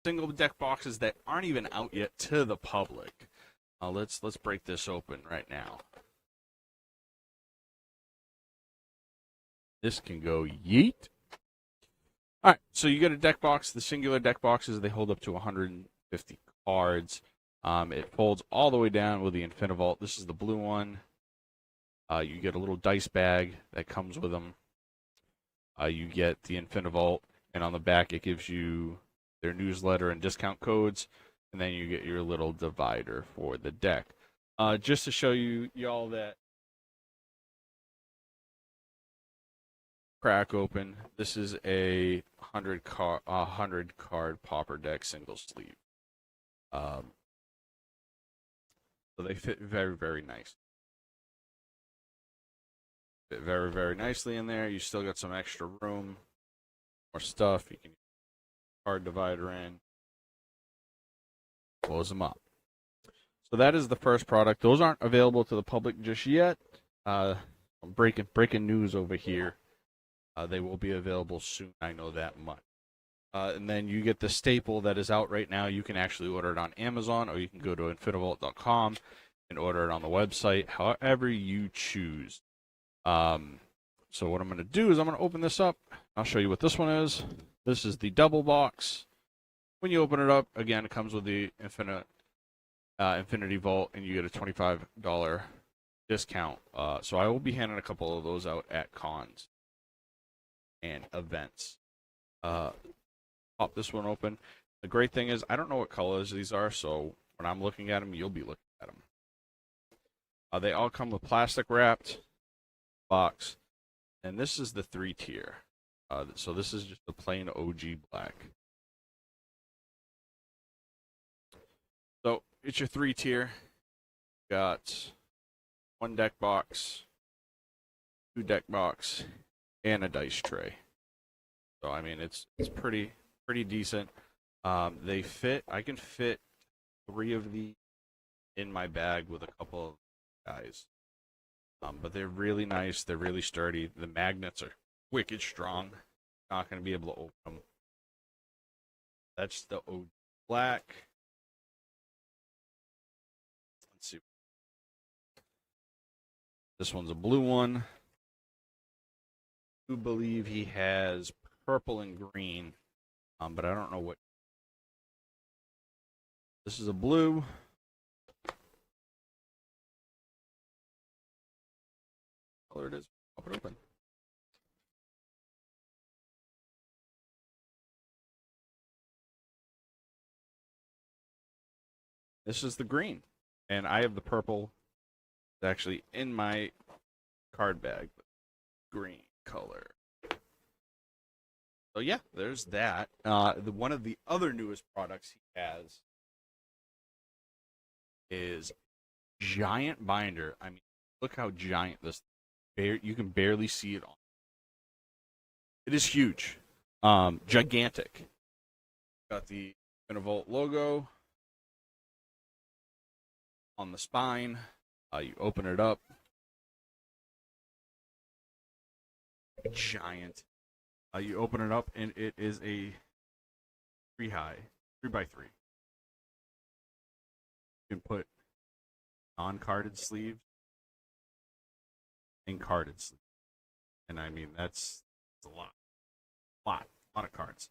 single deck boxes that aren't even out yet to the public. Let's break this open right now. This can go yeet. All right, so you get a deck box. The singular deck boxes, they hold up to 150 cards. It folds all the way down with the Infinivalt. This is the blue one. You get a little dice bag that comes with them. You get the Infinivalt, and on the back it gives you their newsletter and discount codes, and then you get your little divider for the deck. Just to show y'all that crack open, this is a 100 card pauper deck single sleeve. So they fit very, very nice. Fit very, very nicely in there. You still got some extra room, more stuff. You can card divider in, close them up. So that is the first product. Those aren't available to the public just yet. I'm breaking news over here. They will be available soon. I know that much. And then you get the staple that is out right now. You can actually order it on Amazon, or you can go to infinivalt.com and order it on the website, however you choose. So what I'm going to do is I'm going to open this up. I'll show you what this one is. This is the double box. When you open it up, again, it comes with the Infinity Vault, and you get a $25 discount. So I will be handing a couple of those out at cons and events. Pop this one open. The great thing is I don't know what colors these are, so when I'm looking at them, you'll be looking at them. They all come with plastic wrapped box, and this is the 3-tier. So this is just the plain OG black. So it's your 3-tier. Got one deck box, 2 deck box, and a dice tray. So I mean it's pretty decent. They fit. I can fit 3 of these in my bag with a couple of guys. But they're really nice. They're really sturdy. The magnets are wicked strong. Not going to be able to open them. That's the OG black. Let's see. This one's a blue one. I do believe he has purple and green, but I don't know what. This is a blue. Color it is. Pop it open. This is the green, and I have the purple. It's actually in my card bag. Green color. So yeah, there's that. One of the other newest products he has is giant binder. I mean, look how giant this. You can barely see it on. It is huge, gigantic. Got the Infinivalt logo on the spine. You open it up. Giant. You open it up, and it is a 3-high, 3x3. You can put non-carded sleeves and carded sleeves. And I mean, that's a lot of cards.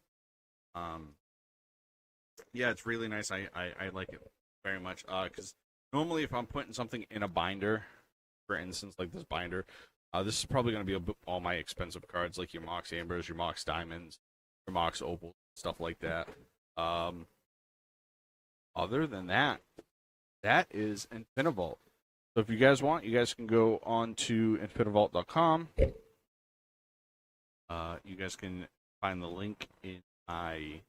Yeah, it's really nice. I like it very much. Because normally if I'm putting something in a binder, for instance, like this binder, this is probably going to be all my expensive cards, like your Mox Ambers, your Mox Diamonds, your Mox Opals, stuff like that. Other than that, that is Infinivalt. So if you guys want, you guys can go on to infinivalt.com. You guys can find the link in my...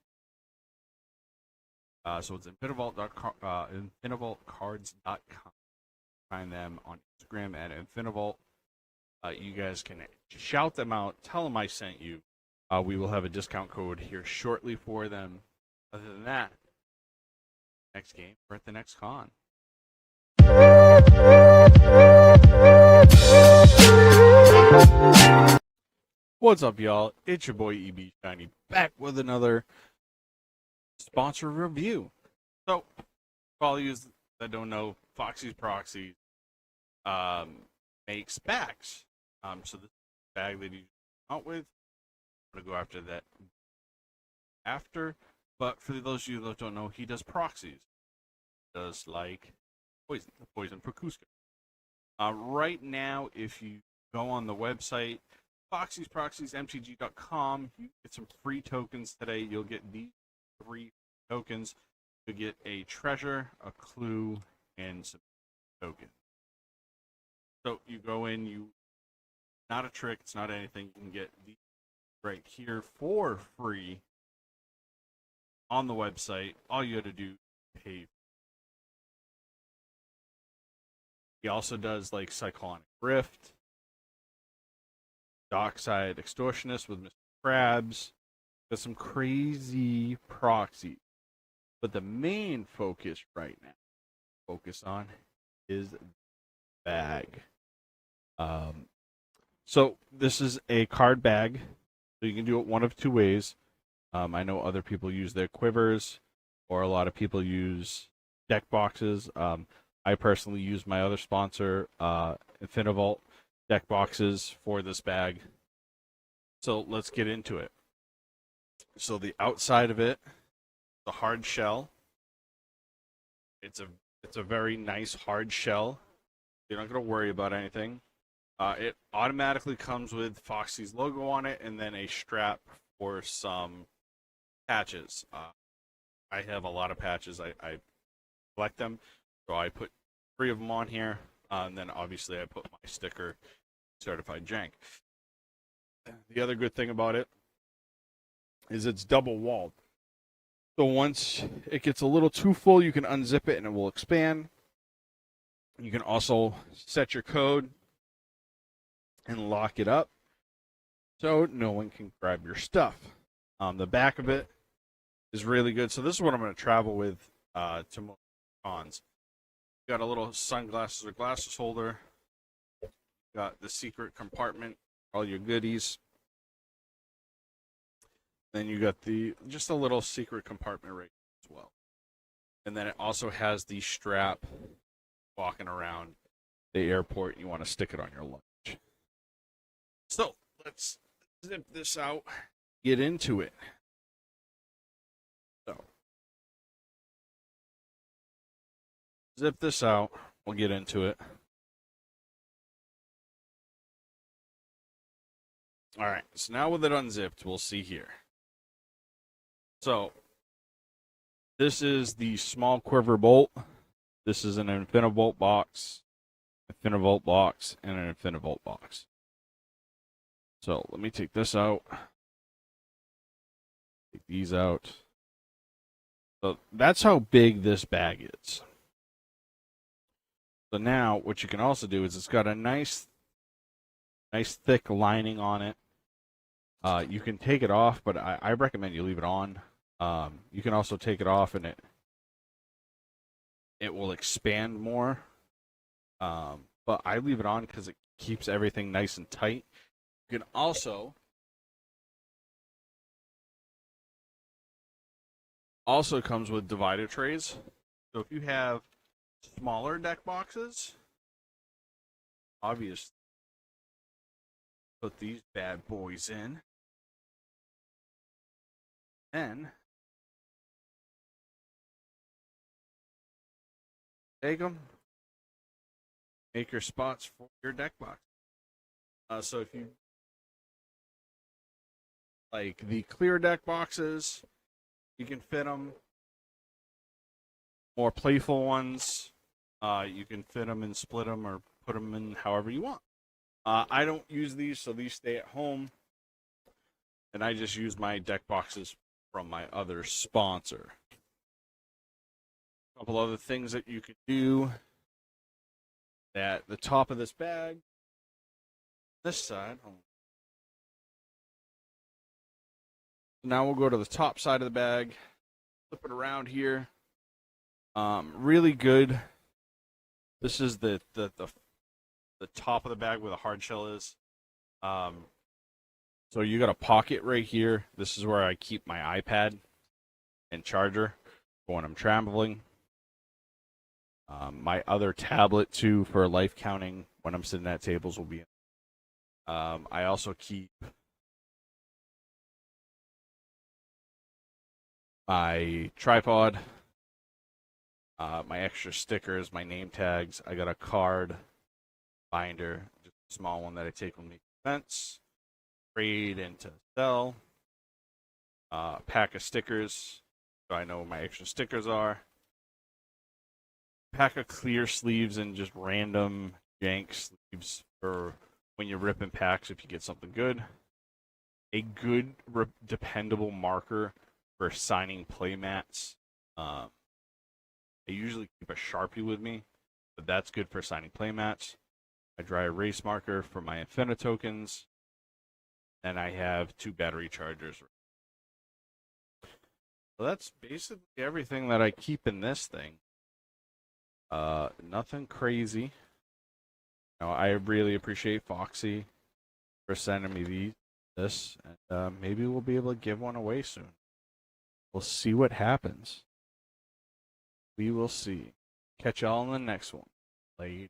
so it's infinivaltcards.com. Find them on Instagram at Infinivalt. You guys can shout them out. Tell them I sent you. We will have a discount code here shortly for them. Other than that, next game, we're at the next con. What's up, y'all? It's your boy EB Shiny back with another sponsor review. So, for all you that don't know, Foxy's Proxy makes bags. So this bag that you come out with, I'm gonna go after that after. But for those of you that don't know, he does proxies. He does like poison for Cusco. Right now, if you go on the website, foxysproxiesmtg.com, you get some free tokens today. You'll get these 3 tokens. You'll get a treasure, a clue, and some tokens. So you go in, not a trick, it's not anything. You can get these right here for free on the website. All you got to do is pay. He also does like Cyclonic Rift, Dockside Extortionist with Mr. Krabs. Got some crazy proxies. But the main focus right now, is bag. So this is a card bag. So you can do it one of 2 ways. I know other people use their quivers, or a lot of people use deck boxes. I personally use my other sponsor, Infinivalt, deck boxes for this bag. So let's get into it. So the outside of it, the hard shell. It's a very nice hard shell. You're not going to worry about anything. It automatically comes with Foxy's logo on it, and then a strap for some patches. I have a lot of patches. I collect them, so I put 3 of them on here, and then obviously I put my sticker, Certified Jank. The other good thing about it is it's double walled. So once it gets a little too full, you can unzip it and it will expand. You can also set your code and lock it up so no one can grab your stuff. The back of it is really good. So this is what I'm going to travel with to most cons. Got a little sunglasses or glasses holder. Got the secret compartment, all your goodies. Then you got just a little secret compartment right as well. And then it also has the strap walking around the airport. You want to stick it on your luggage. So let's zip this out, get into it. So zip this out, we'll get into it. All right, so now with it unzipped, we'll see here. So this is the small quiver bolt. This is an Infinivalt box, and an Infinivalt box. So let me take this out. Take these out. So that's how big this bag is. So now what you can also do is it's got a nice thick lining on it. You can take it off, but I recommend you leave it on. You can also take it off and it will expand more. But I leave it on because it keeps everything nice and tight. You can also comes with divider trays. So if you have smaller deck boxes, obviously put these bad boys in. Then take them, make your spots for your deck box. So if you like the clear deck boxes, you can fit them. More playful ones, you can fit them and split them or put them in however you want. I don't use these, so these stay at home. And I just use my deck boxes from my other sponsor. A couple other things that you can do at the top of this bag. This side. Now we'll go to the top side of the bag. Flip it around here. Really good. This is the top of the bag where the hard shell is. So you got a pocket right here. This is where I keep my iPad and charger for when I'm traveling. My other tablet too for life counting when I'm sitting at tables will be. I also keep my tripod, my extra stickers, my name tags. I got a card binder, just a small one that I take with me to events, trade and to sell. A pack of stickers, so I know where my extra stickers are. Pack of clear sleeves and just random jank sleeves for when you're ripping packs if you get something good. A good, dependable marker for signing playmats. I usually keep a Sharpie with me, but that's good for signing playmats. A dry erase marker for my Infinite tokens. And I have 2 battery chargers. So that's basically everything that I keep in this thing. Nothing crazy. I really appreciate Foxy for sending me this, and maybe we'll be able to give one away soon. We'll see what happens. We will see. Catch y'all in the next one. Later.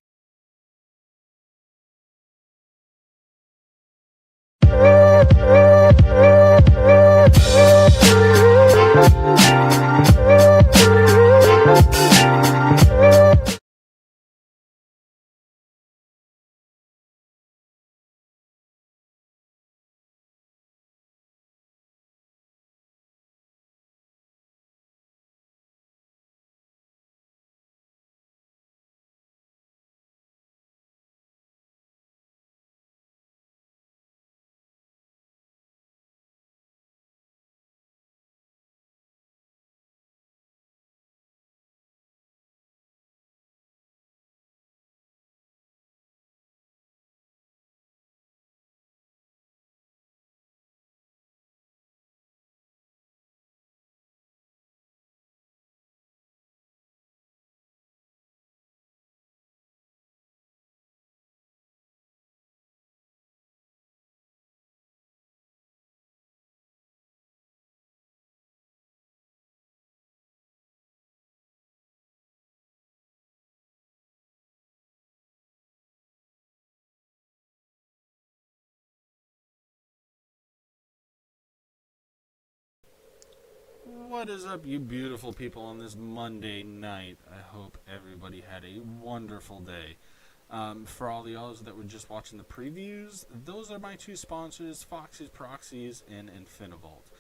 What is up, you beautiful people, on this Monday night? I hope everybody had a wonderful day. For all the others that were just watching the previews, those are my 2 sponsors, Foxy's Proxies and Infinivault.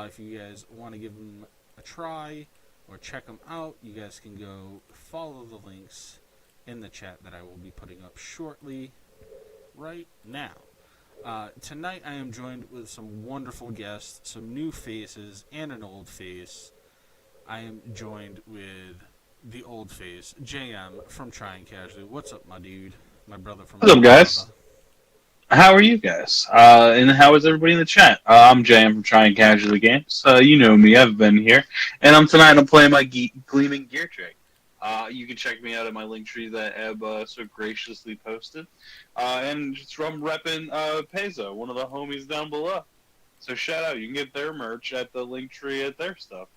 If you guys want to give them a try or check them out, you guys can go follow the links in the chat that I will be putting up shortly right now. Tonight I am joined with some wonderful guests, some new faces, and an old face. I am joined with the old face, JM from Trying Casually. What's up, my dude? My brother from... What's up, guys? How are you guys? And how is everybody in the chat? I'm JM from Trying Casually Games. You know me, I've been here. And tonight I'm playing my Gleaming Gear Trick. You can check me out at my link tree that Eb so graciously posted. And I'm repping Peso, one of the homies down below. So shout out, you can get their merch at the link tree at their stuff.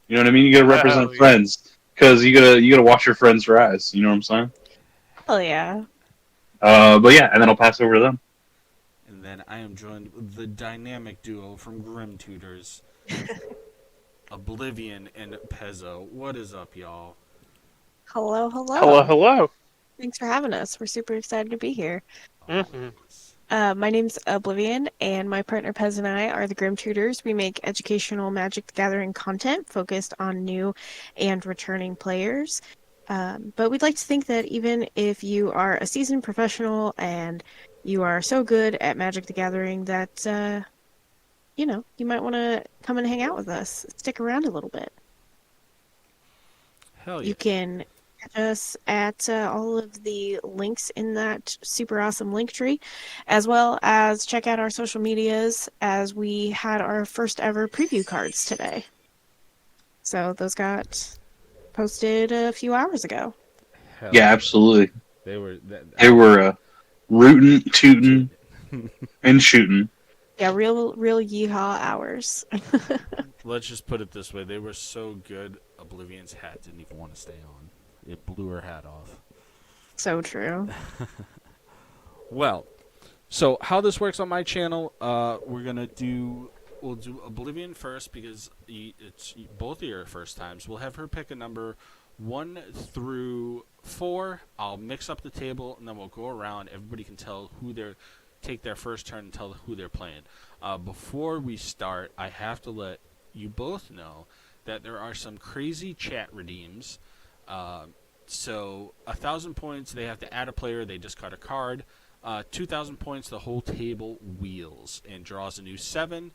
You know what I mean? You gotta represent friends. Because you gotta watch your friends' rise. You know what I'm saying? Hell yeah. But yeah, and then I'll pass over to them. And then I am joined with the dynamic duo from Grim Tutors, Oblivion and Pezzo. What is up, y'all? Hello, hello. Hello, hello. Thanks for having us. We're super excited to be here. Mm-hmm. My name's Oblivion, and my partner Pez and I are the Grim Tutors. We make educational Magic the Gathering content focused on new and returning players. But we'd like to think that even if you are a seasoned professional and you are so good at Magic the Gathering that, you might want to come and hang out with us. Stick around a little bit. Hell yeah. You can catch us at all of the links in that super awesome link tree, as well as check out our social medias, as we had our first ever preview cards today. So those got posted a few hours ago. Hell yeah, absolutely. They were rootin', tootin', and shootin'. Yeah, real yeehaw hours. Let's just put it this way: they were so good, Oblivion's hat didn't even want to stay on. It blew her hat off. So true. Well, so how this works on my channel, we'll do Oblivion first because it's both of your first times. We'll have her pick a number 1 through 4. I'll mix up the table and then we'll go around. Everybody can tell take their first turn and tell who they're playing. Before we start, I have to let you both know that there are some crazy chat redeems. So 1,000 points, they have to add a player. They discard a card. 2,000 points, the whole table wheels and draws a new 7.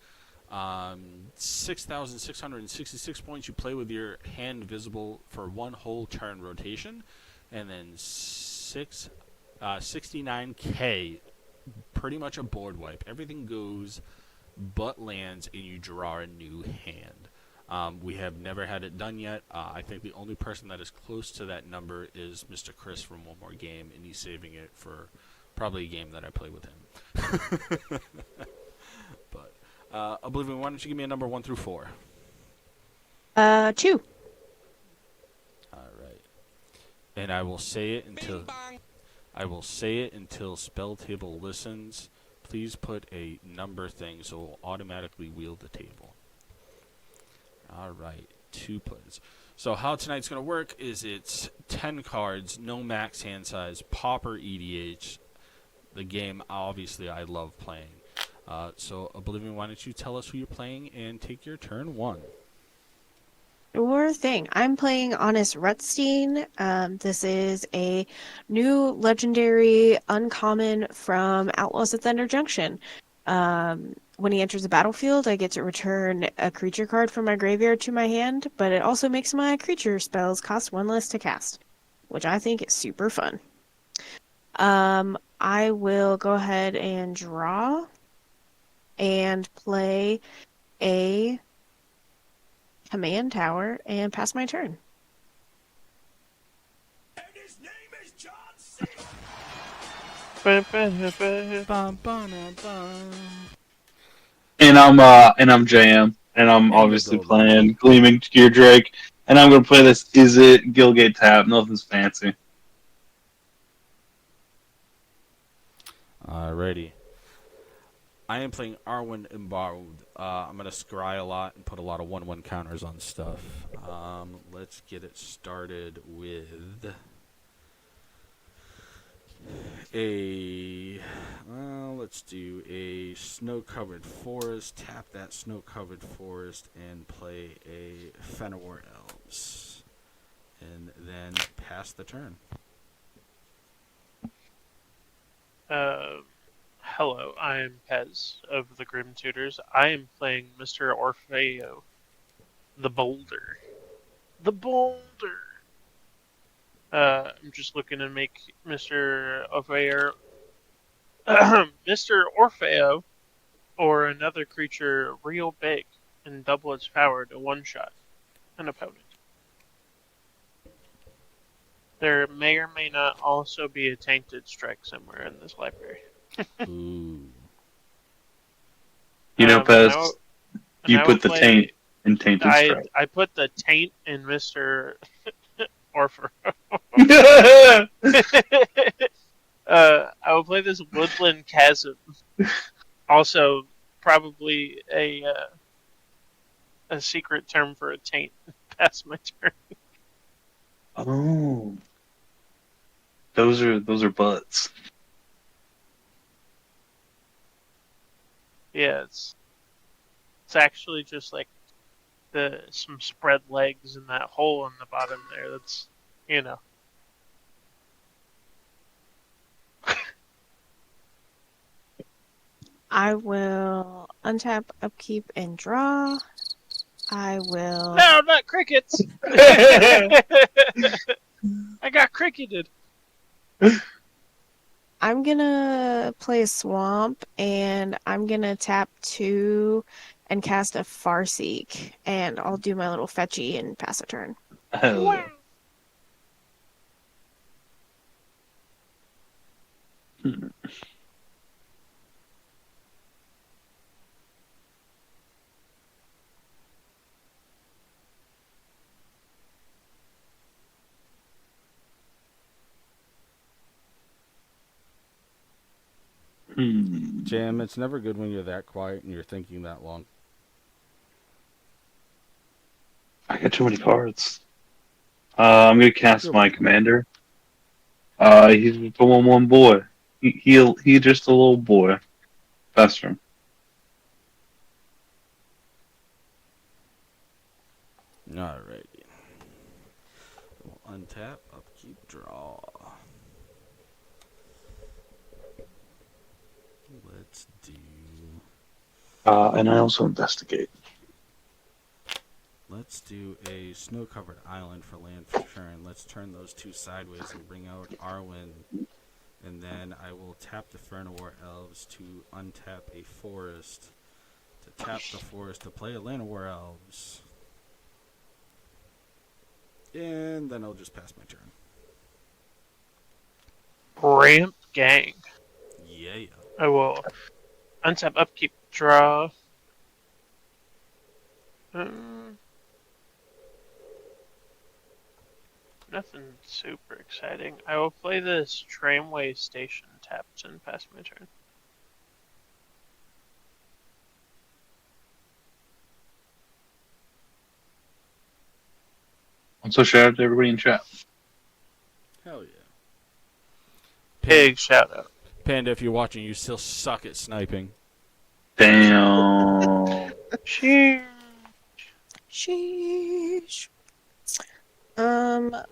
6,666 points, you play with your hand visible for 1 whole turn rotation. And then 69k, pretty much a board wipe. Everything goes but lands, and you draw a new hand. We have never had it done yet. I think the only person that is close to that number is Mr. Chris from One More Game, and he's saving it for probably a game that I play with him. But Oblivion, why don't you give me a number 1 through 4? 2. All right, and I will say it until Spell Table listens. Please put a number thing so it will automatically wheel the table. All right, 2 plays. So how tonight's going to work is it's 10 cards, no max hand size, pauper EDH. The game, obviously, I love playing. So, Oblivion, why don't you tell us who you're playing and take your turn 1. Sure thing. I'm playing Honest Rutstein. This is a new legendary uncommon from Outlaws of Thunder Junction. When he enters the battlefield, I get to return a creature card from my graveyard to my hand, but it also makes my creature spells cost 1 less to cast, which I think is super fun. I will go ahead and draw and play a command tower and pass my turn. And his name is John And I'm JM, and I'm In the obviously building. playing Gleaming Gear Drake, and I'm gonna play this. Is it Gilgate Tap? Nothing's fancy. Alrighty. I am playing Arwen Embargoed. I'm going to scry a lot and put a lot of 1/1 counters on stuff. Let's get it started with let's do a snow-covered forest. Tap that snow-covered forest and play a Fenwar Elves. And then pass the turn. Hello, I am Pez of the Grim Tutors. I am playing Mr. Orfeo, the Boulder. The Boulder! I'm just looking to make Mr. Orfeo... Mr. Orfeo, or another creature real big, and double its power to one-shot an opponent. There may or may not also be a Tainted Strike somewhere in this library. Ooh. You know, Pez, you put the play, taint in Tainted Strike. I put the taint in Mr. Orfeo. I will play this Woodland Chasm. Also, probably a secret term for a taint. Pass my turn. Oh, those are butts. Yeah, it's actually just like some spread legs and that hole in the bottom there. That's, you know. I will untap, upkeep, and draw. I will... No, not crickets! I got cricketed. I'm gonna play a swamp, and I'm gonna tap 2 and cast a Farseek, and I'll do my little fetchy and pass a turn. Hell yeah. Jam, it's never good when you're that quiet and you're thinking that long. I got too many cards. I'm gonna cast You'll my be commander. He's the one boy. He just a little boy. Best friend. Alrighty. We'll untap, upkeep, draw. Let's do. And I also investigate. Let's do a snow-covered island for land for turn. Let's turn those two sideways and bring out Arwen. And then I will tap the Fernowar Elves to untap a forest. To tap the forest to play a Llanowar Elves. And then I'll just pass my turn. Ramp gang. Yeah. I will untap, upkeep, draw. Nothing super exciting. I will play this tramway station tapped and pass my turn. Also, shout out to everybody in chat. Hell yeah. Big shout out. Panda, if you're watching, you still suck at sniping. Damn. Sheesh. Sheesh.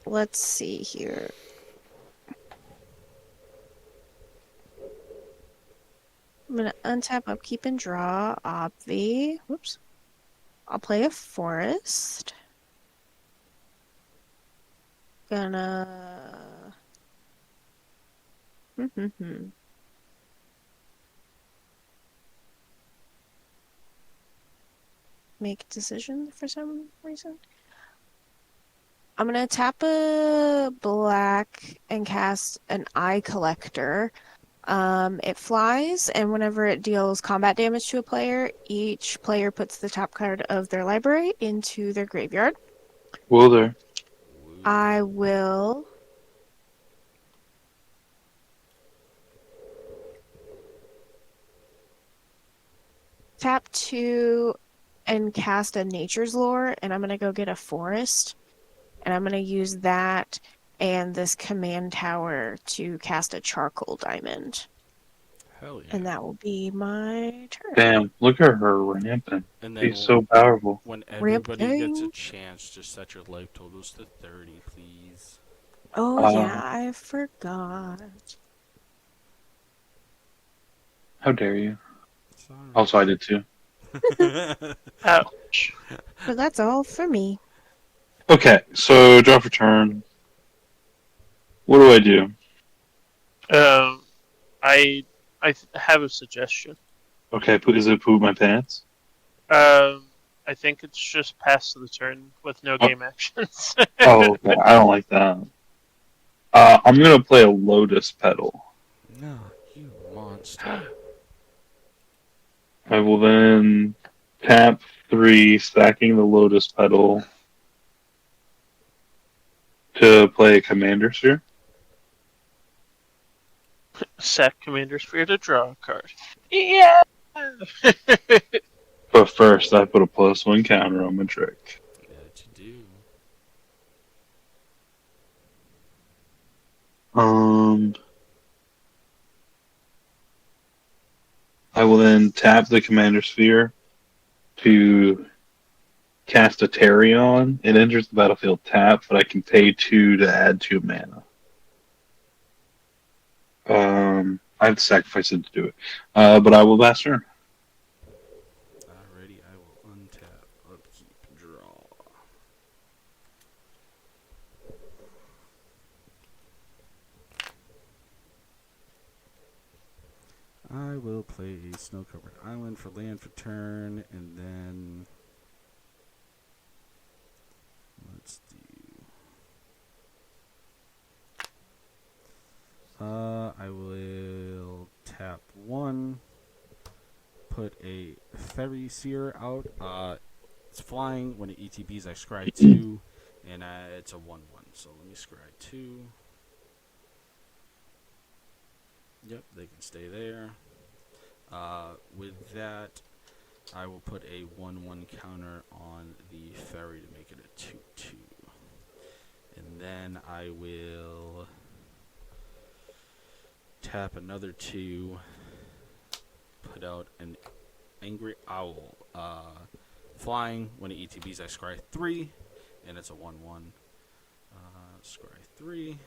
Let's see here. I'm gonna untap, upkeep, and draw. Obvi. Whoops. I'll play a forest. Gonna. Make a decision for some reason. I'm gonna tap a black and cast an eye collector. It flies, and whenever it deals combat damage to a player, each player puts the top card of their library into their graveyard. Will there? I will tap 2 and cast a Nature's Lore, and I'm gonna go get a forest, and I'm gonna use that and this command tower to cast a charcoal diamond. Hell yeah. And that will be my turn. Damn, look at her ramping. And then She's so powerful. when everybody gets a Ramping. chance, just set your life totals to 30, please. Oh yeah, I forgot. How dare you? Sorry. Also, I did too. Ouch. But that's all for me. Okay, so draw for turn. What do I do? I have a suggestion. Okay, is it poop my pants? I think it's just pass the turn with no game actions. Oh, okay. I don't like that. I'm gonna play a lotus petal. No, you monster. I will then tap 3, stacking the lotus petal to play a commander sphere. Sack Commander Sphere to draw a card. Yeah! But first, I put a +1 counter on my trick. That you do. I will then tap the commander sphere to cast a Tarion. It enters the battlefield tapped, but I can pay 2 to add 2 mana. I have to sacrifice it to do it. But I will pass turn. Alrighty, I will untap, upkeep, draw. I will play a snow-covered island for land for turn, and then let's do. I will tap 1, put a Fairy Seer out. It's flying. When it ETBs, I scry 2, and it's a 1/1. So let me scry 2. Yep, they can stay there. With that, I will put a 1/1 counter on the ferry to make it a 2/2. And then I will tap another 2, put out an Angry Owl. Flying, when it ETBs, I scry 3, and it's a 1/1. Scry 3.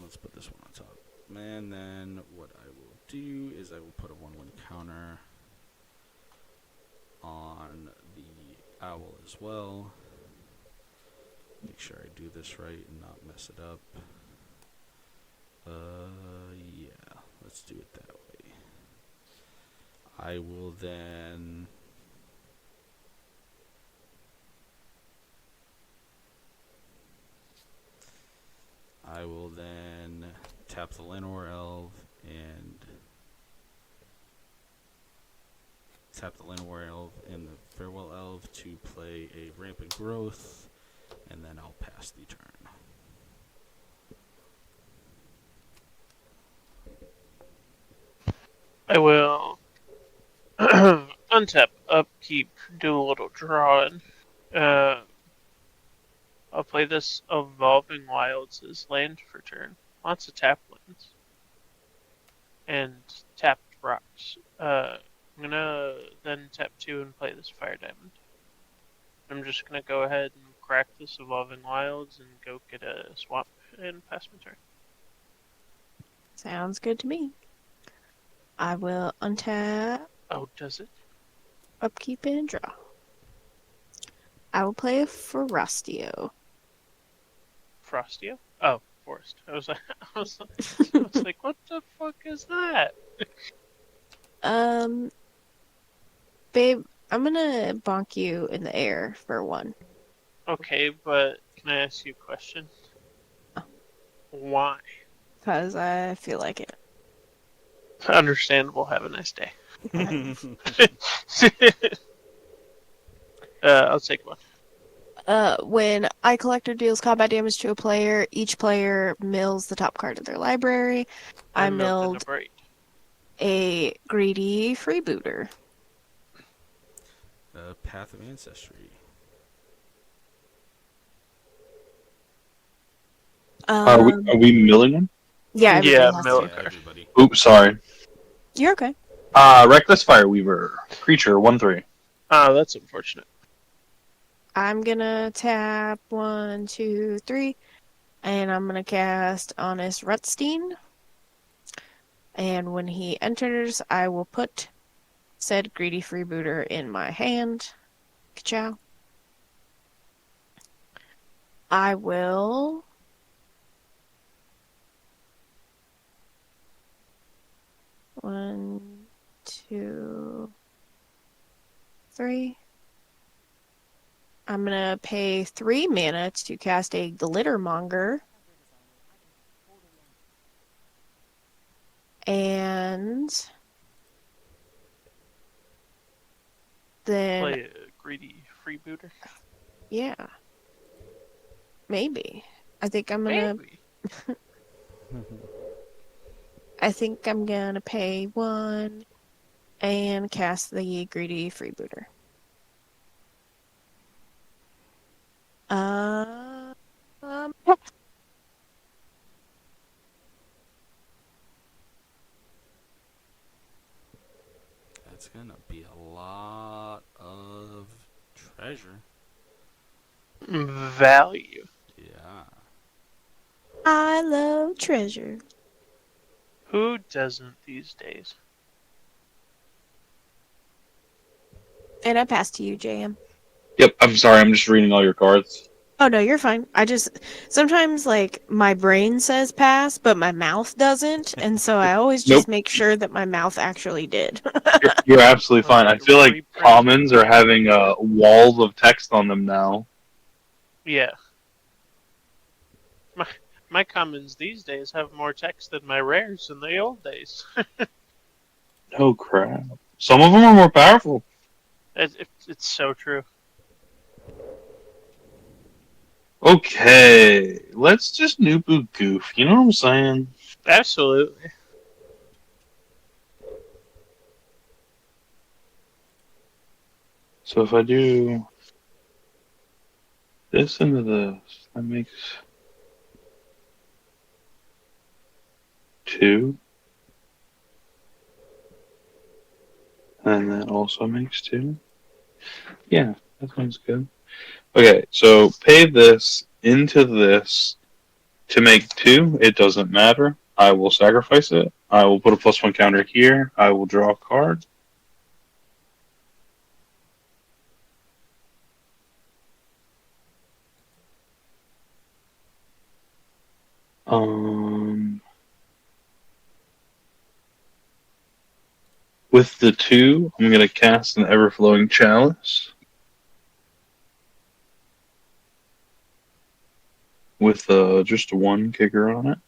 Let's put this one on top. And then what I will do is I will put a 1/1 counter on the owl as well. Make sure I do this right and not mess it up. Yeah, let's do it that way. I will then tap the Lenore Elf and the Farewell Elf to play a Rampant Growth, and then I'll pass the turn. I will untap, upkeep, do a little drawing. I'll play this Evolving Wilds as land for turn. Lots of tap lands. And tapped rocks. I'm gonna then tap 2 and play this Fire Diamond. I'm just gonna go ahead and crack this Evolving Wilds and go get a swamp and pass my turn. Sounds good to me. I will untap, Oh, does it? upkeep, and draw. I will play a Ferostio. Frostio? Oh, Forest. I was like, what the fuck is that? Babe, I'm gonna bonk you in the air for 1. Okay, but can I ask you a question? Oh. Why? Because I feel like it. Understandable. Have a nice day. I'll take 1. When Eye Collector deals combat damage to a player, each player mills the top card of their library. I milled a Greedy Freebooter. Path of Ancestry. Are we milling them? Yeah, everybody Yeah, has mill to. it. Yeah, everybody. Oops, sorry. You're okay. Reckless Fireweaver. Creature, 1/3. Ah, that's unfortunate. I'm gonna tap 1, 2, 3, and I'm gonna cast Honest Rutstein. And when he enters, I will put said Greedy Freebooter in my hand. Ka-chow. I will... One, 2, 3. I'm gonna pay 3 mana to cast a Glittermonger. And then Play a Greedy Freebooter. yeah. Maybe. I think I'm gonna Maybe. I think I'm gonna pay 1 and cast the Greedy Freebooter. That's gonna be a lot of treasure. Value. Yeah. I love treasure. Who doesn't these days? And I pass to you, JM. Yep, I'm sorry, I'm just reading all your cards. Oh no, you're fine. I just sometimes like my brain says pass, but my mouth doesn't, and so I always just Nope. make sure that my mouth actually did. You're absolutely fine. I feel like Reprint. commons are having walls of text on them now. Yeah. My commons these days have more text than my rares in the old days. Oh crap. Some of them are more powerful. It's so true. Okay, let's just noob goof. You know what I'm saying? Absolutely. So if I do this into this, that makes 2. And that also makes 2. Yeah, that sounds good. Okay, so pay this into this to make 2. It doesn't matter. I will sacrifice it. I will put a +1 counter here. I will draw a card. With the 2, I'm going to cast an Ever-Flowing Chalice. With just 1 kicker on it.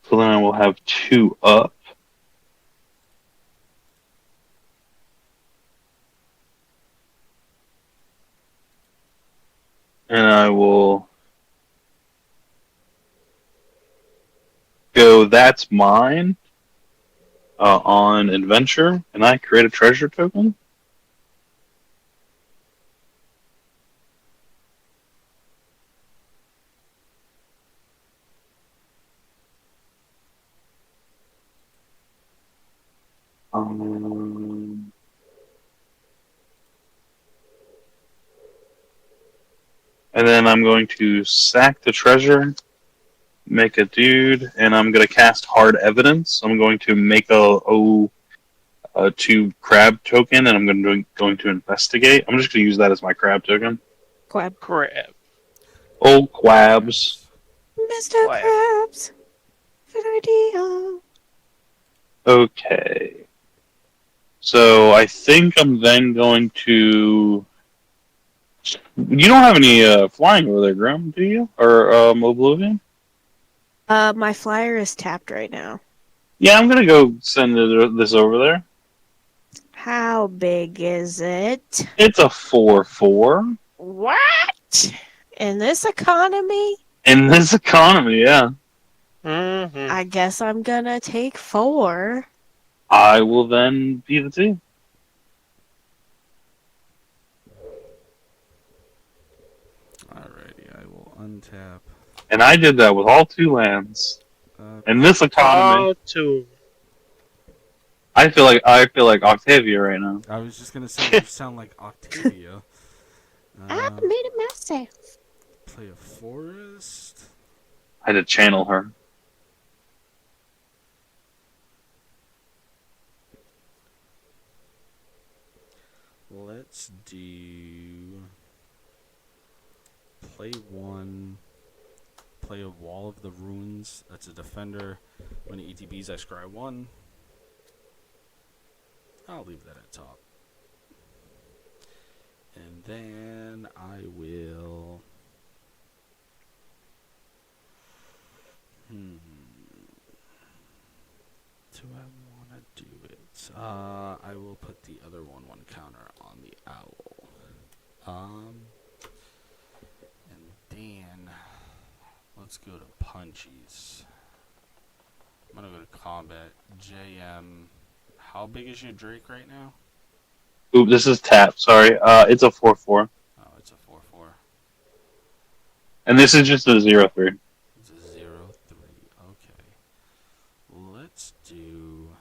So then I will have 2 up. And I will go, that's mine, on Adventure, and I create a treasure token. And then I'm going to sack the treasure, make a dude, and I'm going to cast Hard Evidence. I'm going to make a 2 crab token, and I'm going to investigate. I'm just going to use that as my crab token. Crab. Crab. Oh, quabs. Mr. Crab. Krabs. Good idea. Okay. So I think I'm then going to. You don't have any flying over there, Grim, do you? Or Oblivion? My flyer is tapped right now. Yeah, I'm gonna go send this over there. How big is it? It's a 4/4 What? In this economy? in this economy. Yeah, Mm-hmm. I guess I'm gonna take 4. I will then be the team. Alrighty, I will untap. And I did that with all 2 lands. In this economy, Oh, two. I feel like Octavia right now. I was just gonna say you sound like Octavia. I made a myself. Play a forest. I had to channel her. Let's do. Play 1. Play a Wall of the Ruins. That's a defender. When it ETBs, I scry 1. I'll leave that at top. And then I will. Do I want to do it? I will put the other 1/1 counter on the owl. And then let's go to punchies. I'm gonna go to combat. JM. How big is your Drake right now? Oop, this is tap. Sorry. It's a 4/4, Oh, it's a 4/4. and this is just a 0/3. It's a 0/3. Okay. Let's do.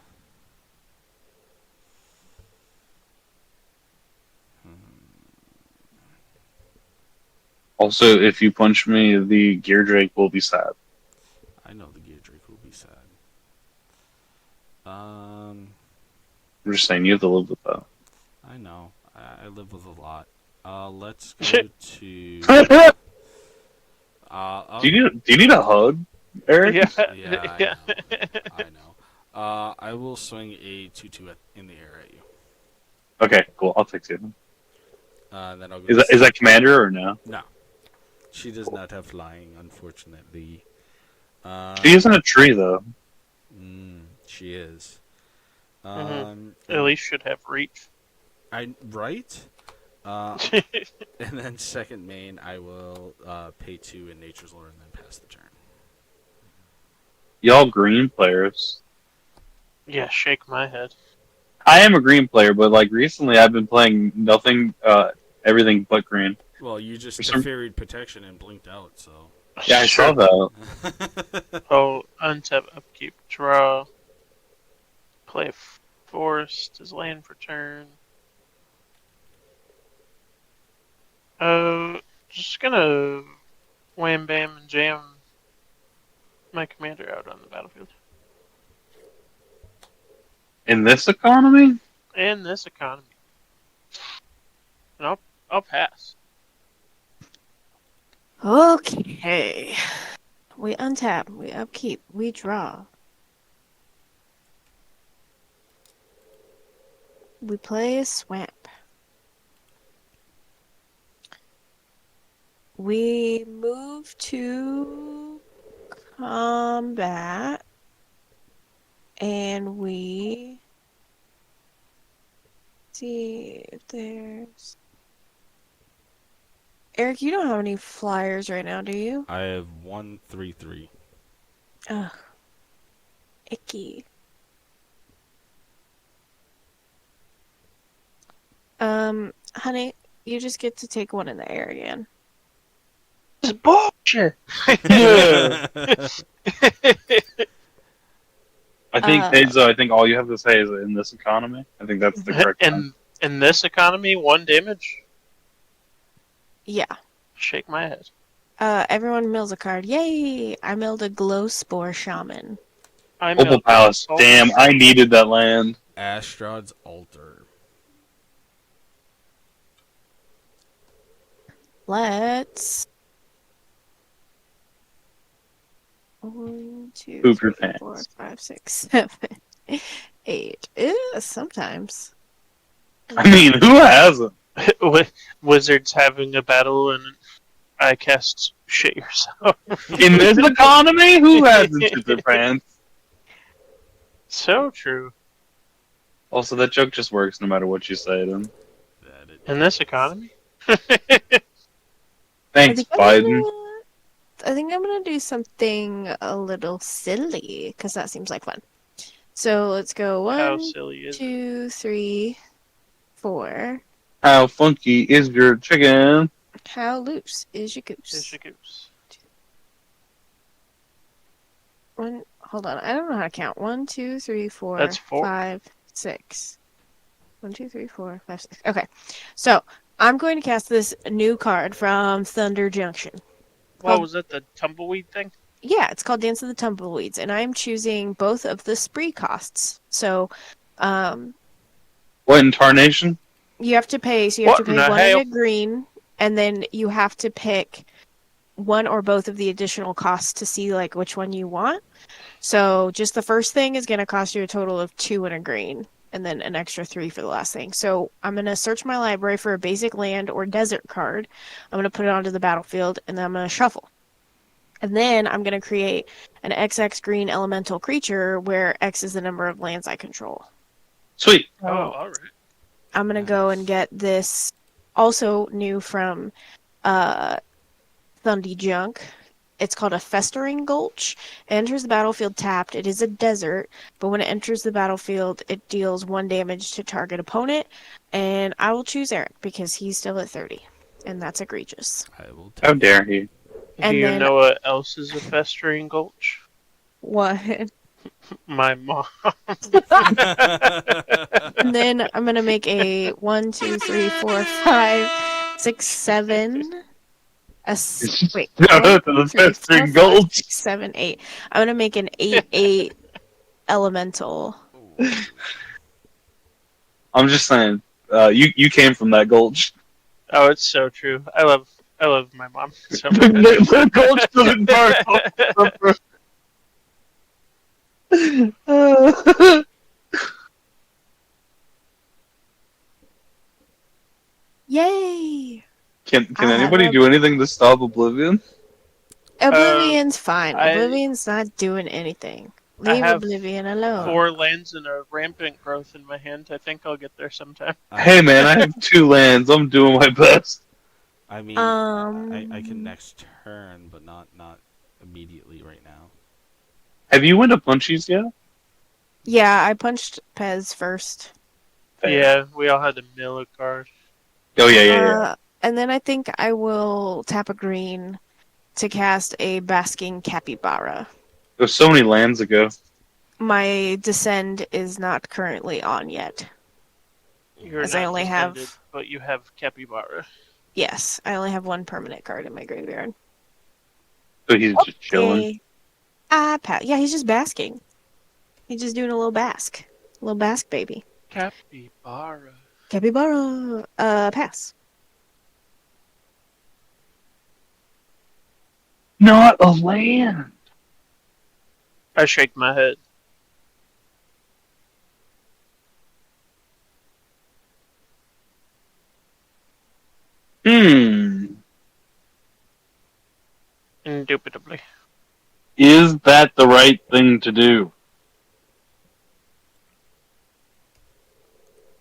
Also, if you punch me, the Gear Drake will be sad. I know the Gear Drake will be sad. I'm just saying, you have to live with that. I know. I live with a lot. Let's go to. Do you need a hug, Eric? Yeah. Yeah, I know. I will swing a 2/2 in the air at you. Okay, cool. I'll take it. Then I'll go Is that commander or no? No. She does not have flying, unfortunately. She isn't a tree though. She is. At least should have reach. Right? And then second main, I will pay 2 in Nature's Lore and then pass the turn. Y'all green players. Yeah, shake my head. I am a green player, but like recently I've been playing nothing, everything but green. Well, you just For some, deferied protection and blinked out, so. yeah, I saw that. Oh, untap, upkeep, draw, play forest as land for turn. Just gonna wham bam and jam my commander out on the battlefield. In this economy, In this economy. And I'll pass. Okay. We untap, we upkeep, we draw. We play a swamp. We move to combat. And we see if there's... Eric, you don't have any flyers right now, do you? I have 1-3-3. Ugh. Icky. Honey, you just get to take one in the air again. This is bullshit! I think I think all you have to say is in this economy. I think that's the correct one. In this economy, 1 damage? Yeah. Shake my head. Everyone mills a card. Yay! I milled a glow spore shaman. Opal Palace. Damn, I needed that land. Astrod's Altar. Let's... 1, 2, Poop your 3, pants. 4, 5, 6, 7, 8. Sometimes. I mean, who hasn't? Wizards having a battle and I cast shit yourself. In this economy, who hasn't shit their pants? So true. Also, that joke just works no matter what you say to him. In this economy? Thanks, Biden. I think I'm gonna do something a little silly because that seems like fun. So let's go How 1, silly is it? 2, 3, 4. How funky is your chicken? How loose is your goose? Is your goose? Hold on, I don't know how to count. 1, 2, 3, 4, That's 4. 5, 6. 1, 2, 3, 4, 5, 6. Okay, so I'm going to cast this new card from Thunder Junction. What was it? The tumbleweed thing? Yeah, it's called Dance of the Tumbleweeds, and I'm choosing both of the spree costs. So, What in tarnation? you have to pay. So you What have to in pay the one hell? in a green, and then you have to pick one or both of the additional costs to see like which one you want. So just the first thing is going to cost you a total of 2 in a green, and then an extra 3 for the last thing. So I'm going to search my library for a basic land or desert card. I'm going to put it onto the battlefield, and then I'm going to shuffle. And then I'm going to create an XX green elemental creature where X is the number of lands I control. Sweet. Oh, alright. I'm going to go and get this also new from Thundy Junk. It's called a Festering Gulch. It enters the battlefield tapped. It is a desert, but when it enters the battlefield, it deals 1 damage to target opponent. And I will choose Eric because he's still at 30. And that's egregious. I will How take dare he? And Do you then- know what else is a festering gulch? What? My mom. And then I'm gonna make a 1, 2, 3, 4, 5, 6, 7. Wait. No, 1, that's 2, the 3, 4, Festering 5, Gulch. 6, 7, 8. I'm gonna make an 8/8 elemental. I'm just saying, you came from that gulch. Oh, it's so true. I love my mom so The, much. the gulch doesn't burn. Yay! Can I have anybody a- do anything to stop Oblivion? Oblivion's fine. I- Oblivion's not doing anything. I Leave have Oblivion alone. 4 lands and a rampant growth in my hand. I think I'll get there sometime. Hey man, I have 2 lands. I'm doing my best. I mean, I can next turn, but not immediately right now. Have you went to Punchies yet? Yeah, I punched Pez first. Fair. Yeah, we all had to mill a card. Oh yeah. And then I think I will tap a green to cast a Basking Capybara. There's so many lands ago. My Descend is not currently on yet. You're As not I only descended, have... but you have Capybara. Yes, I only have one permanent card in my graveyard. So he's just chilling. Okay. Yeah, he's just basking. He's just doing a little bask. A little bask baby. Capybara. Capybara. Pass. Not a land. I shake my head. Indubitably. Is that the right thing to do?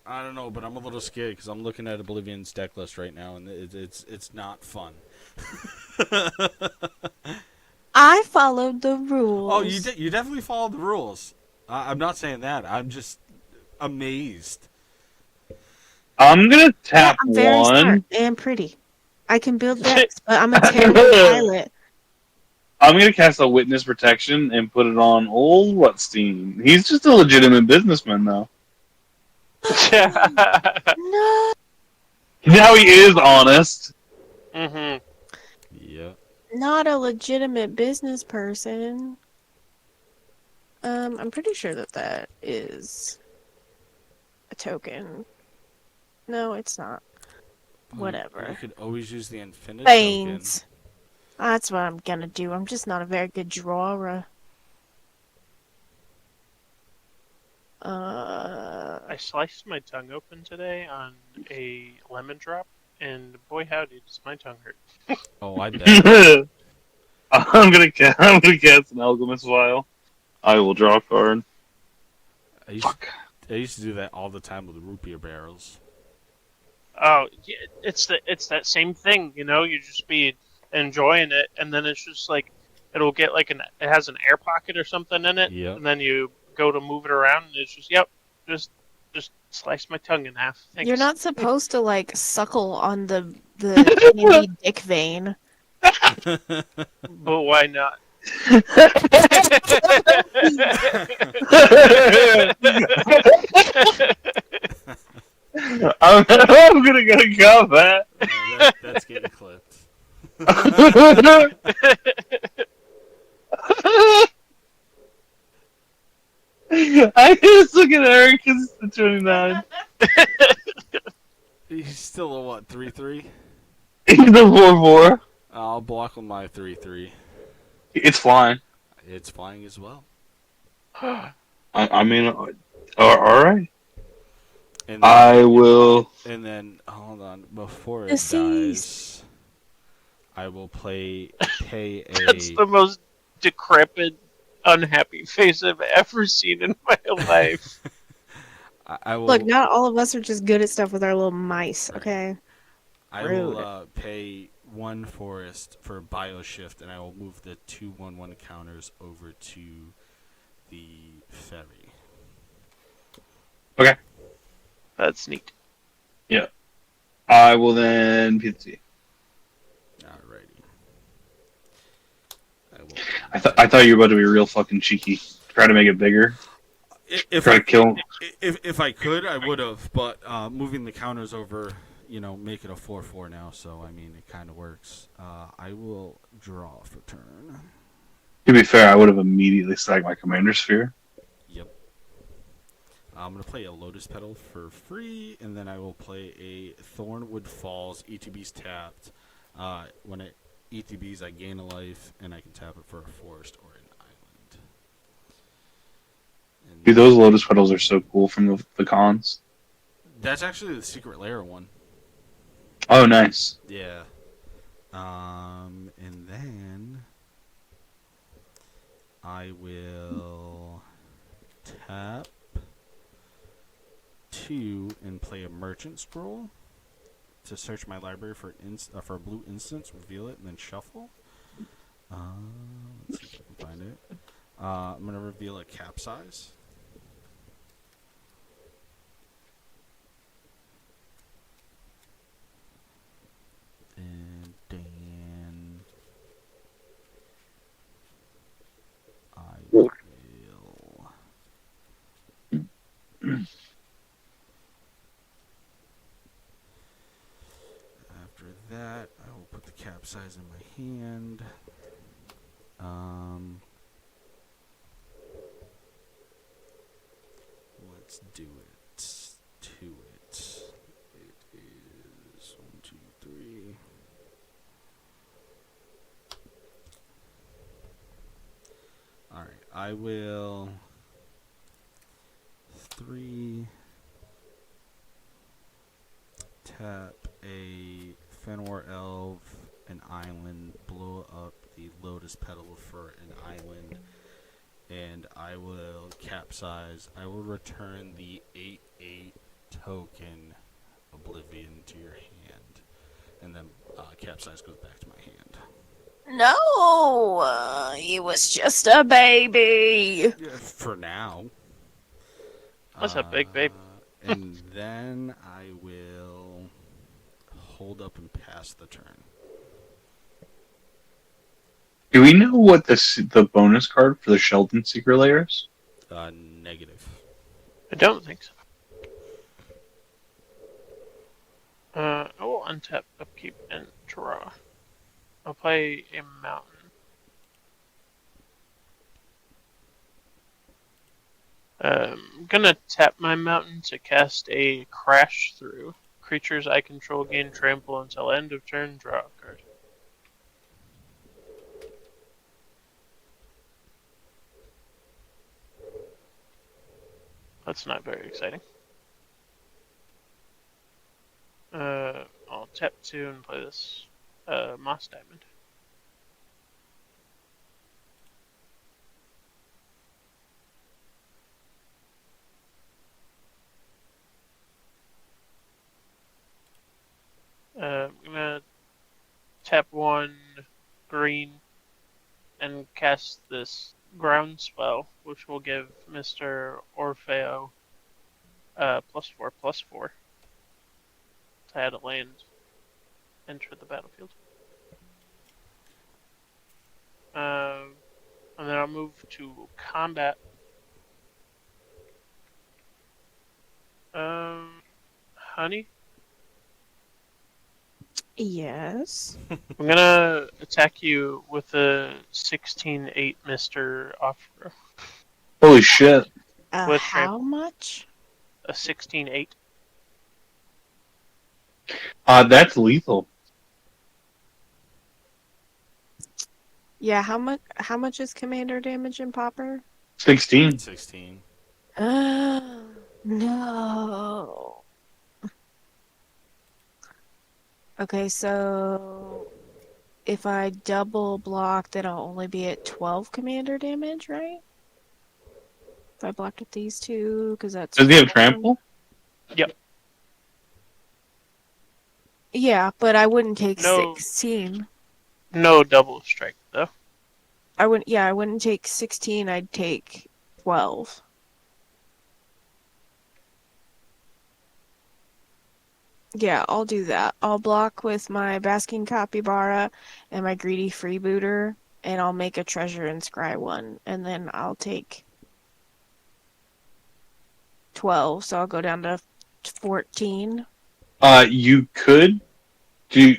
I don't know, but I'm a little scared because I'm looking at Oblivion's deck list right now, and it's not fun. I followed the rules. Oh, you definitely followed the rules. I'm not saying that. I'm just amazed. I'm gonna tap I'm very one. smart and pretty. I can build decks, but I'm a terrible pilot. I'm gonna cast a Witness Protection and put it on old Whatstein. He's just a legitimate businessman, though. No. Now he is honest. Mm-hmm. Yeah. Not a legitimate business person. I'm pretty sure that is a token. No, it's not. Whatever. You could always use the Infinite Banes. That's what I'm gonna do. I'm just not a very good drawer. I sliced my tongue open today on a lemon drop, and boy howdy, does my tongue hurt. token. Oh, I bet. I'm gonna cast an Alchemist Vial. I will draw a card. I used to do that all the time with the root beer barrels. Oh, yeah, it's that same thing, you know. You just be enjoying it, and then it's just like it'll get like it has an air pocket or something in it, Yep. and then you go to move it around, and it's just just slice my tongue in half. Thanks. You're not supposed to like suckle on the candy dick vein. But why not? I'm gonna go combat. That's getting clipped. I just look at Eric because it's the 29. He's still a what, 3/3? He's the 4/4. I'll block with my 3/3. It's flying. It's flying as well. I mean, alright. And then, I will. And then, hold on, before it Deceased. dies, I will pay That's the most decrepit, unhappy face I've ever seen in my life. I will. Look, not all of us are just good at stuff with our little mice, okay? I rude. will pay 1 forest for bioshift, and I will move the 2/1/1 counters over to the ferry. Okay. That's neat. I will then PT. Alrighty. I thought you were about to be real fucking cheeky. Try to make it bigger. If Try I to kill. if I could, I would have, but moving the counters over, make it a 4/4 now. So I mean, it kind of works. I will draw for turn. To be fair, I would have immediately sacked my Commander Sphere. Yep. I'm gonna play a Lotus Petal for free, and then I will play a Thornwood Falls. ETB's tapped. When it ETBs, I gain a life, and I can tap it for a forest or an island. And Dude, those Lotus Petals are so cool from the cons. that's actually the Secret Lair one. Oh, nice. Yeah. And then I will tap 2 and play a Merchant Scroll to search my library for a blue instance, reveal it, and then shuffle. Let's see if I can find it. I'm gonna reveal a Capsize. After that, I will put the capsize in my hand. Let's do it. To it. It is 1, 2, 3. All right, I will 3 tap a Fenwar Elf, an island, blow up the Lotus Petal for an island, and I will capsize. I will return the 8/8 token Oblivion to your hand, and then capsize goes back to my hand. No, he was just a baby. Yeah, for now. That's a big baby. And then I will hold up and pass the turn. Do we know what the bonus card for the Sheldon Secret Lair is? Negative. I don't think so. I will untap, upkeep, and draw. I'll play a mountain. I'm gonna tap my mountain to cast a Crash Through. Creatures I control gain trample until end of turn, draw a card. That's not very exciting. I'll tap 2 and play this Moss Diamond. I'm gonna tap 1 green and cast this ground spell, which will give Mr. Orfeo +4/+4 to add a land enter the battlefield. And then I'll move to combat. Honey? Yes. I'm gonna attack you with a 16/8 Mr. Offer. Holy shit. With How much? A 16/8. That's lethal. Yeah, how much is commander damage in Pauper? 16. 16. No. Okay, so if I double block, then I'll only be at 12 commander damage, right? If I blocked with these two, because that's... Does he have trample? Yep. Yeah, but I wouldn't take No. 16. No double strike, though. I wouldn't take 16, I'd take 12. Yeah, I'll do that. I'll block with my Basking Capybara and my Greedy Freebooter, and I'll make a Treasure and Scry 1, and then I'll take 12, so I'll go down to 14. You could do...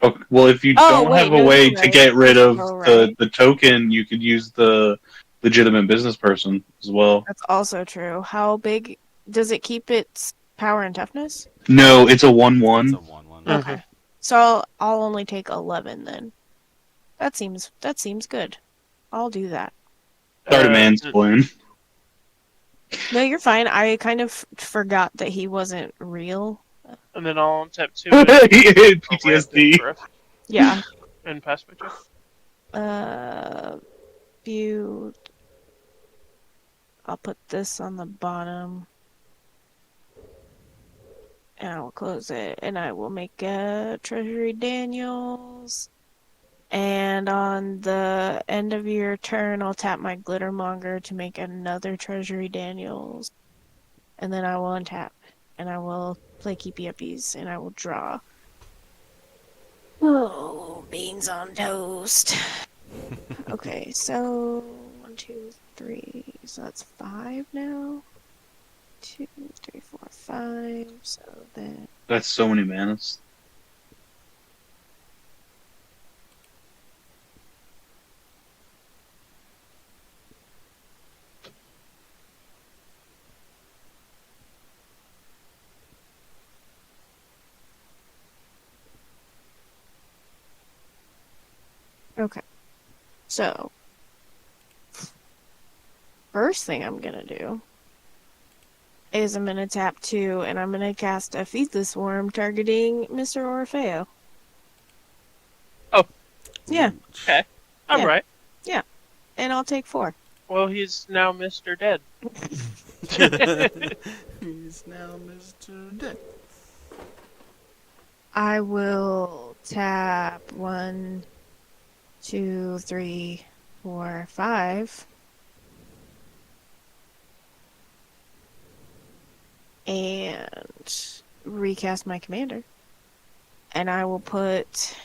Okay, well, if you Oh, don't wait, have a no, way you're to right. get rid of Oh, right. the token, you could use the legitimate business person as well. That's also true. How big does it keep its power and toughness? No, it's a It's 1/1. a 1/1. Mhm. Okay. So I'll only take 11 then. That seems good. I'll do that. Sorry to mansplain. No, you're fine. I kind of forgot that he wasn't real. And then I'll tap 2 and PTSD. Yeah. And pass my turn. View. I'll put this on the bottom. And I will close it. And I will make a Treasury Daniels. And on the end of your turn, I'll tap my Glittermonger to make another Treasury Daniels. And then I will untap. And I will play Keepy Uppies. And I will draw. Oh, beans on toast. Okay, so 1, 2, 3. So that's 5 now. 2, 3, 4, 5. So then. That's so many manas. Okay. So. First thing I'm gonna do is I'm gonna tap 2 and I'm gonna cast a Feed the Swarm targeting Mr. Orfeo. Oh. Yeah. Okay. All Yeah. right. And I'll take 4. Well, he's now Mr. Dead. He's now Mr. Dead. I will tap 1, 2, 3, 4, 5. And recast my commander. And I will put.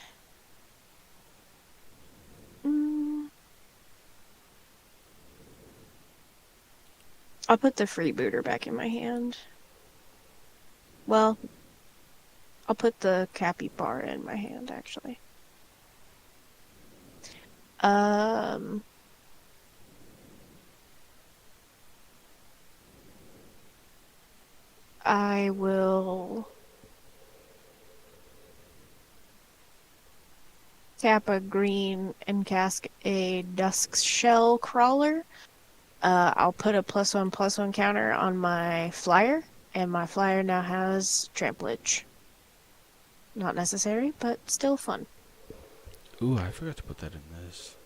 I'll put the freebooter back in my hand. Well, I'll put the capybara in my hand, actually. I will tap a green and cast a Dusk Shell Crawler. I'll put a +1/+1 counter on my flyer, and my flyer now has tramplage. Not necessary, but still fun. Ooh, I forgot to put that in this.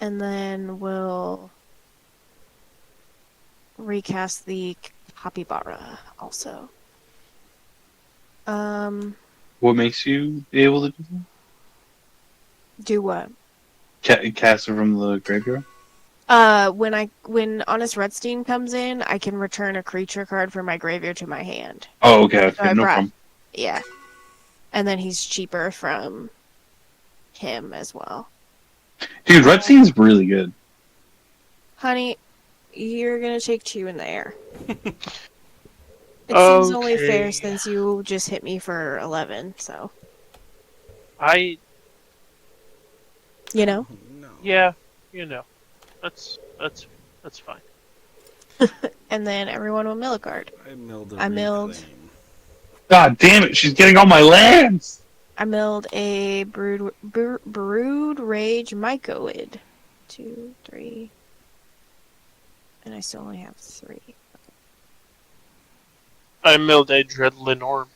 And then we'll recast the capybara also. What makes you be able to do Do what? that? Cast it from the graveyard? When Honest Redstein comes in, I can return a creature card from my graveyard to my hand. Oh, okay, So I no brought, problem. yeah. And then he's cheaper from him as well. Dude, Red Scene's really good. Honey, you're gonna take 2 in the air. It seems only fair Okay. since you just hit me for 11, so. I You know? No. yeah, that's fine. And then everyone will mill a card. I milled a I milled- reclaim. God damn it, she's getting all my lands! I milled a Brood Rage Mycoid. 2, 3. And I still only have 3. I milled a Dreadlin Orb.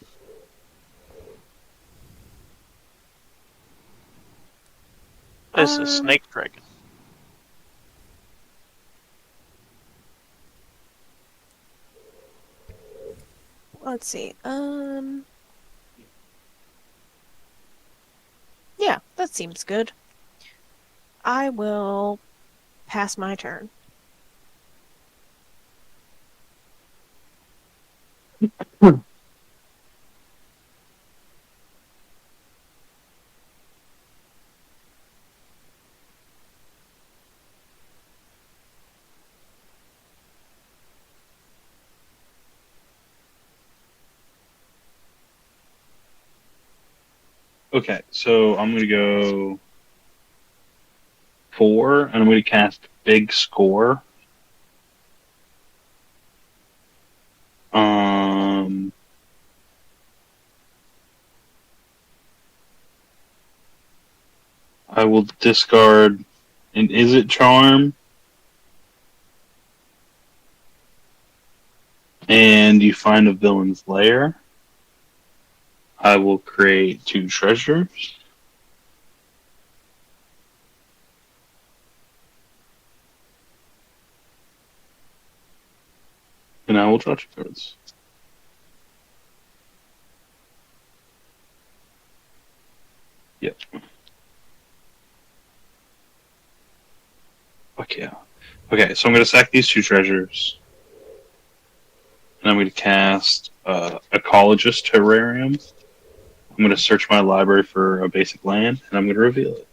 This is Snake Dragon. Let's see. Yeah, that seems good. I will pass my turn. Okay, so I'm gonna go 4, and I'm gonna cast Big Score. I will discard an Is It Charm, and you find a villain's lair. I will create 2 treasures. And I will draw 2 cards. Yep. Fuck yeah. Okay, so I'm going to sack these 2 treasures. And I'm going to cast Ecologist Terrarium. I'm going to search my library for a basic land, and I'm going to reveal it.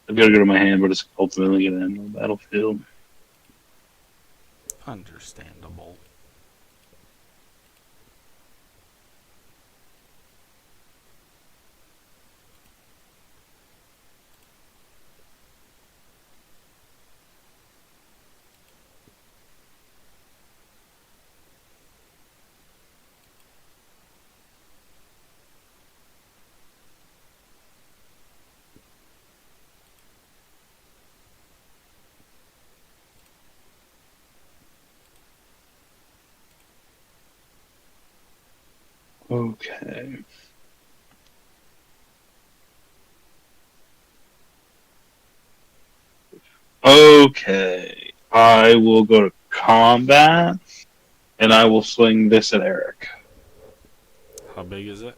I've got to go to my hand, but it's ultimately going to end on the battlefield. Understandable. Okay. Okay. I will go to combat, and I will swing this at Eric. How big is it?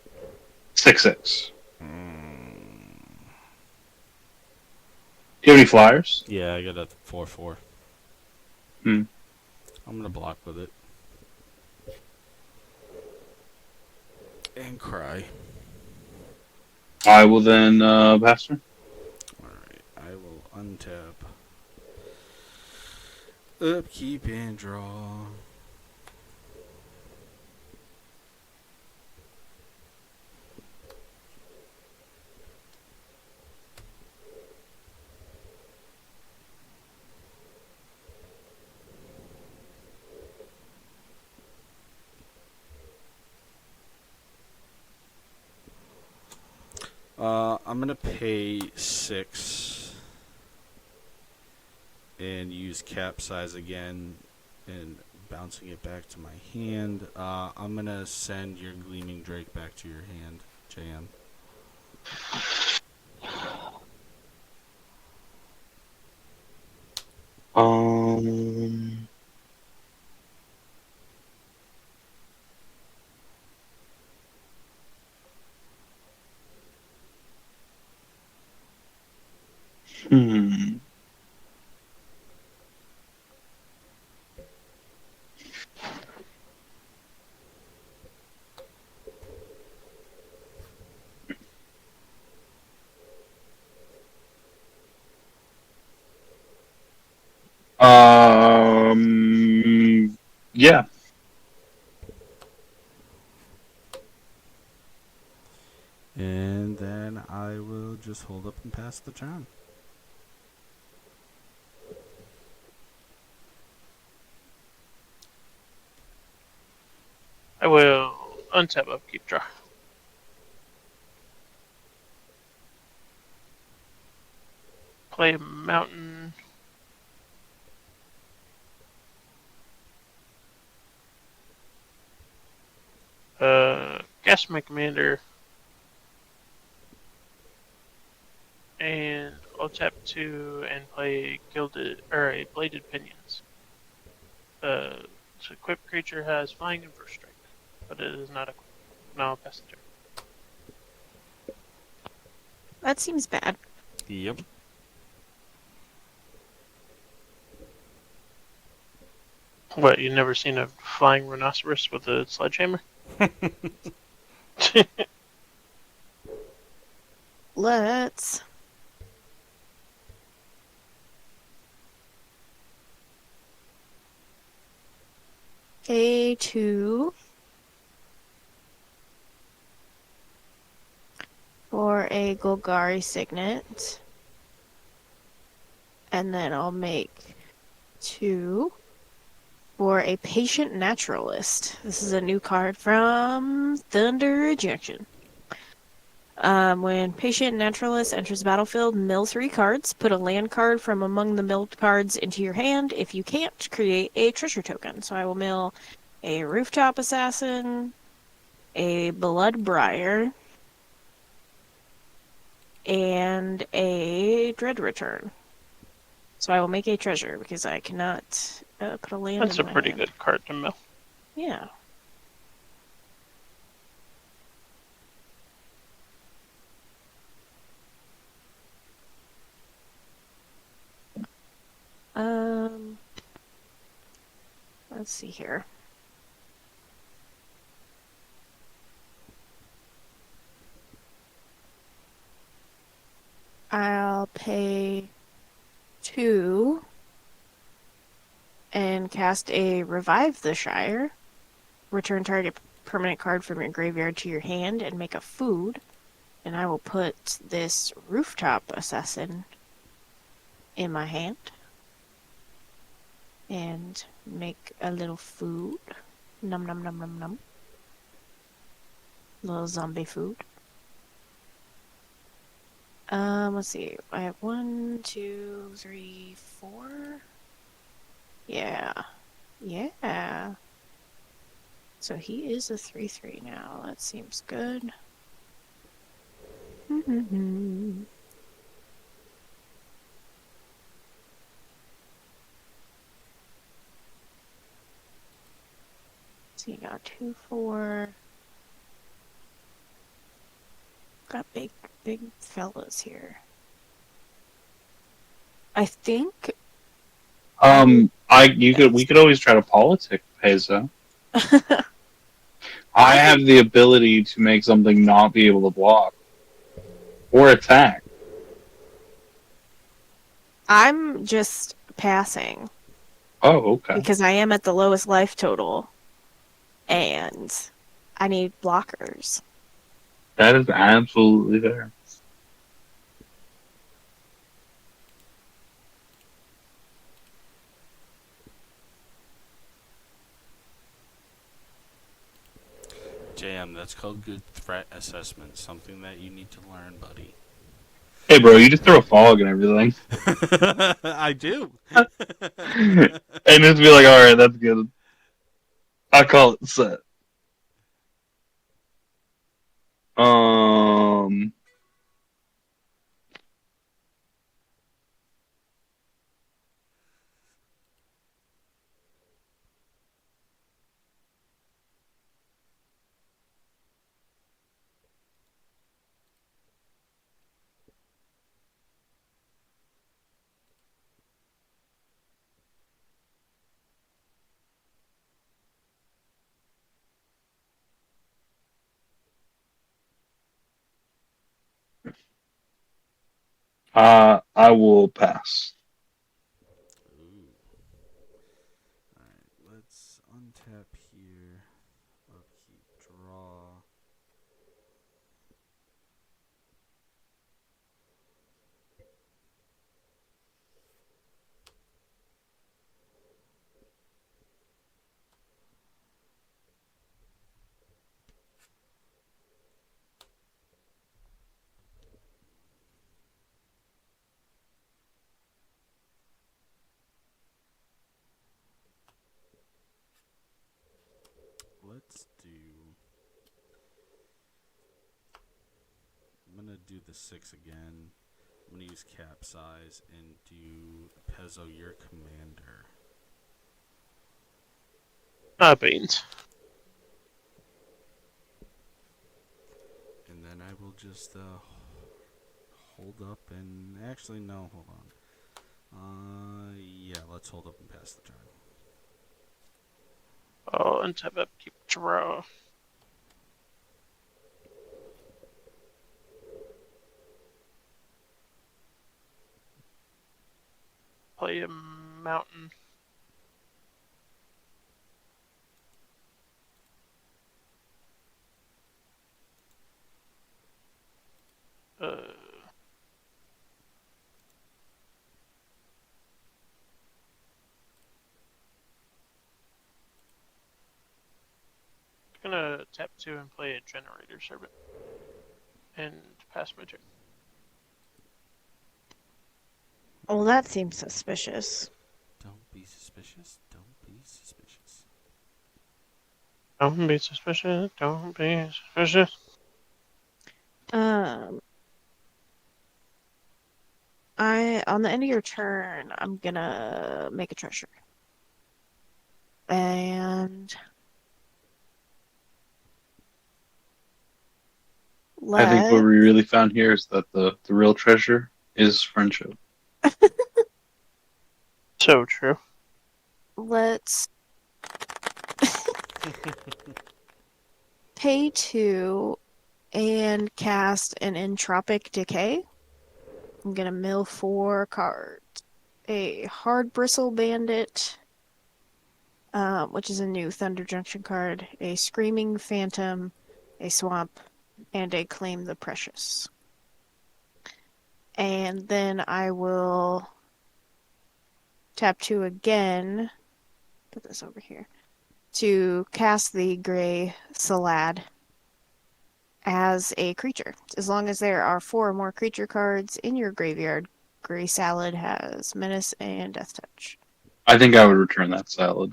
6/6. Mm, Do you have any flyers? yeah, I got a 4/4. Hmm. I'm gonna block with it. And cry. I will then pass turn. Alright, I will untap. Upkeep and draw. I'm gonna pay 6 and use capsize again and bouncing it back to my hand. I'm gonna send your Gleaming Drake back to your hand, JM. Um. Hmm. Yeah. And then I will just hold up and pass the turn. I will untap upkeep draw. Play mountain. Guess my commander. And I'll tap 2 and play gilded or a bladed pinions. This equipped creature has flying and first strike, but it is not equipped. Now I'll pass the turn. That seems bad. Yep. What, you never seen a flying rhinoceros with a sledgehammer? Let's. A2 for a Golgari Signet. And then I'll make 2 for a Patient Naturalist. This is a new card from Thunder Ejection. When Patient Naturalist enters the battlefield, mill 3 cards. Put a land card from among the milled cards into your hand. If you can't, create a treasure token. So I will mill a Rooftop Assassin, a Bloodbriar, and a Dread Return. So I will make a treasure because I cannot put a land That's in a my pretty hand. good card to mill. Yeah. let's see here. I'll pay 2 and cast a Revive the Shire. Return target permanent card from your graveyard to your hand and make a food. And I will put this Rooftop Assassin in my hand and make a little food. Num num num num num. Little zombie food. Let's see. I have 1, 2, 3, 4. Yeah. Yeah. So he is a 3/3 now. That seems good. So you got 2, 4. Got big fellas here. I think we could always try to politic Peso. I have the ability to make something not be able to block or attack. I'm just passing Oh, okay. because I am at the lowest life total and I need blockers. That is absolutely fair. JM, that's called good threat assessment. Something that you need to learn, buddy. Hey, bro, you just throw a fog and everything. I do. And just be like, alright, that's good. I call it set. I will pass. Ooh. Alright, let's untap here. Upkeep, draw. Let's do. I'm gonna do the 6 again. I'm gonna use capsize and do Pezzo, your commander. Beans. And then I will just hold up and actually no, hold on. Yeah, let's hold up and pass the turn. Oh, and tap upkeep, draw. Play a mountain. Gonna tap 2 and play a generator servant. And pass my turn. Oh, that seems suspicious. Don't be suspicious. Don't be suspicious. Don't be suspicious. Don't be suspicious. On the end of your turn, I'm gonna make a treasure. And I think what we really found here is that the real treasure is friendship. So true. let's Pay 2 and cast an Entropic Decay. I'm gonna mill 4 cards. A Hard Bristle Bandit, which is a new Thunder Junction card, a Screaming Phantom, a Swamp, and a Claim the Precious. And then I will tap 2 again, put this over here, to cast the Gray Salad as a creature. As long as there are 4 or more creature cards in your graveyard, Gray Salad has Menace and Death Touch. I think I would return that salad.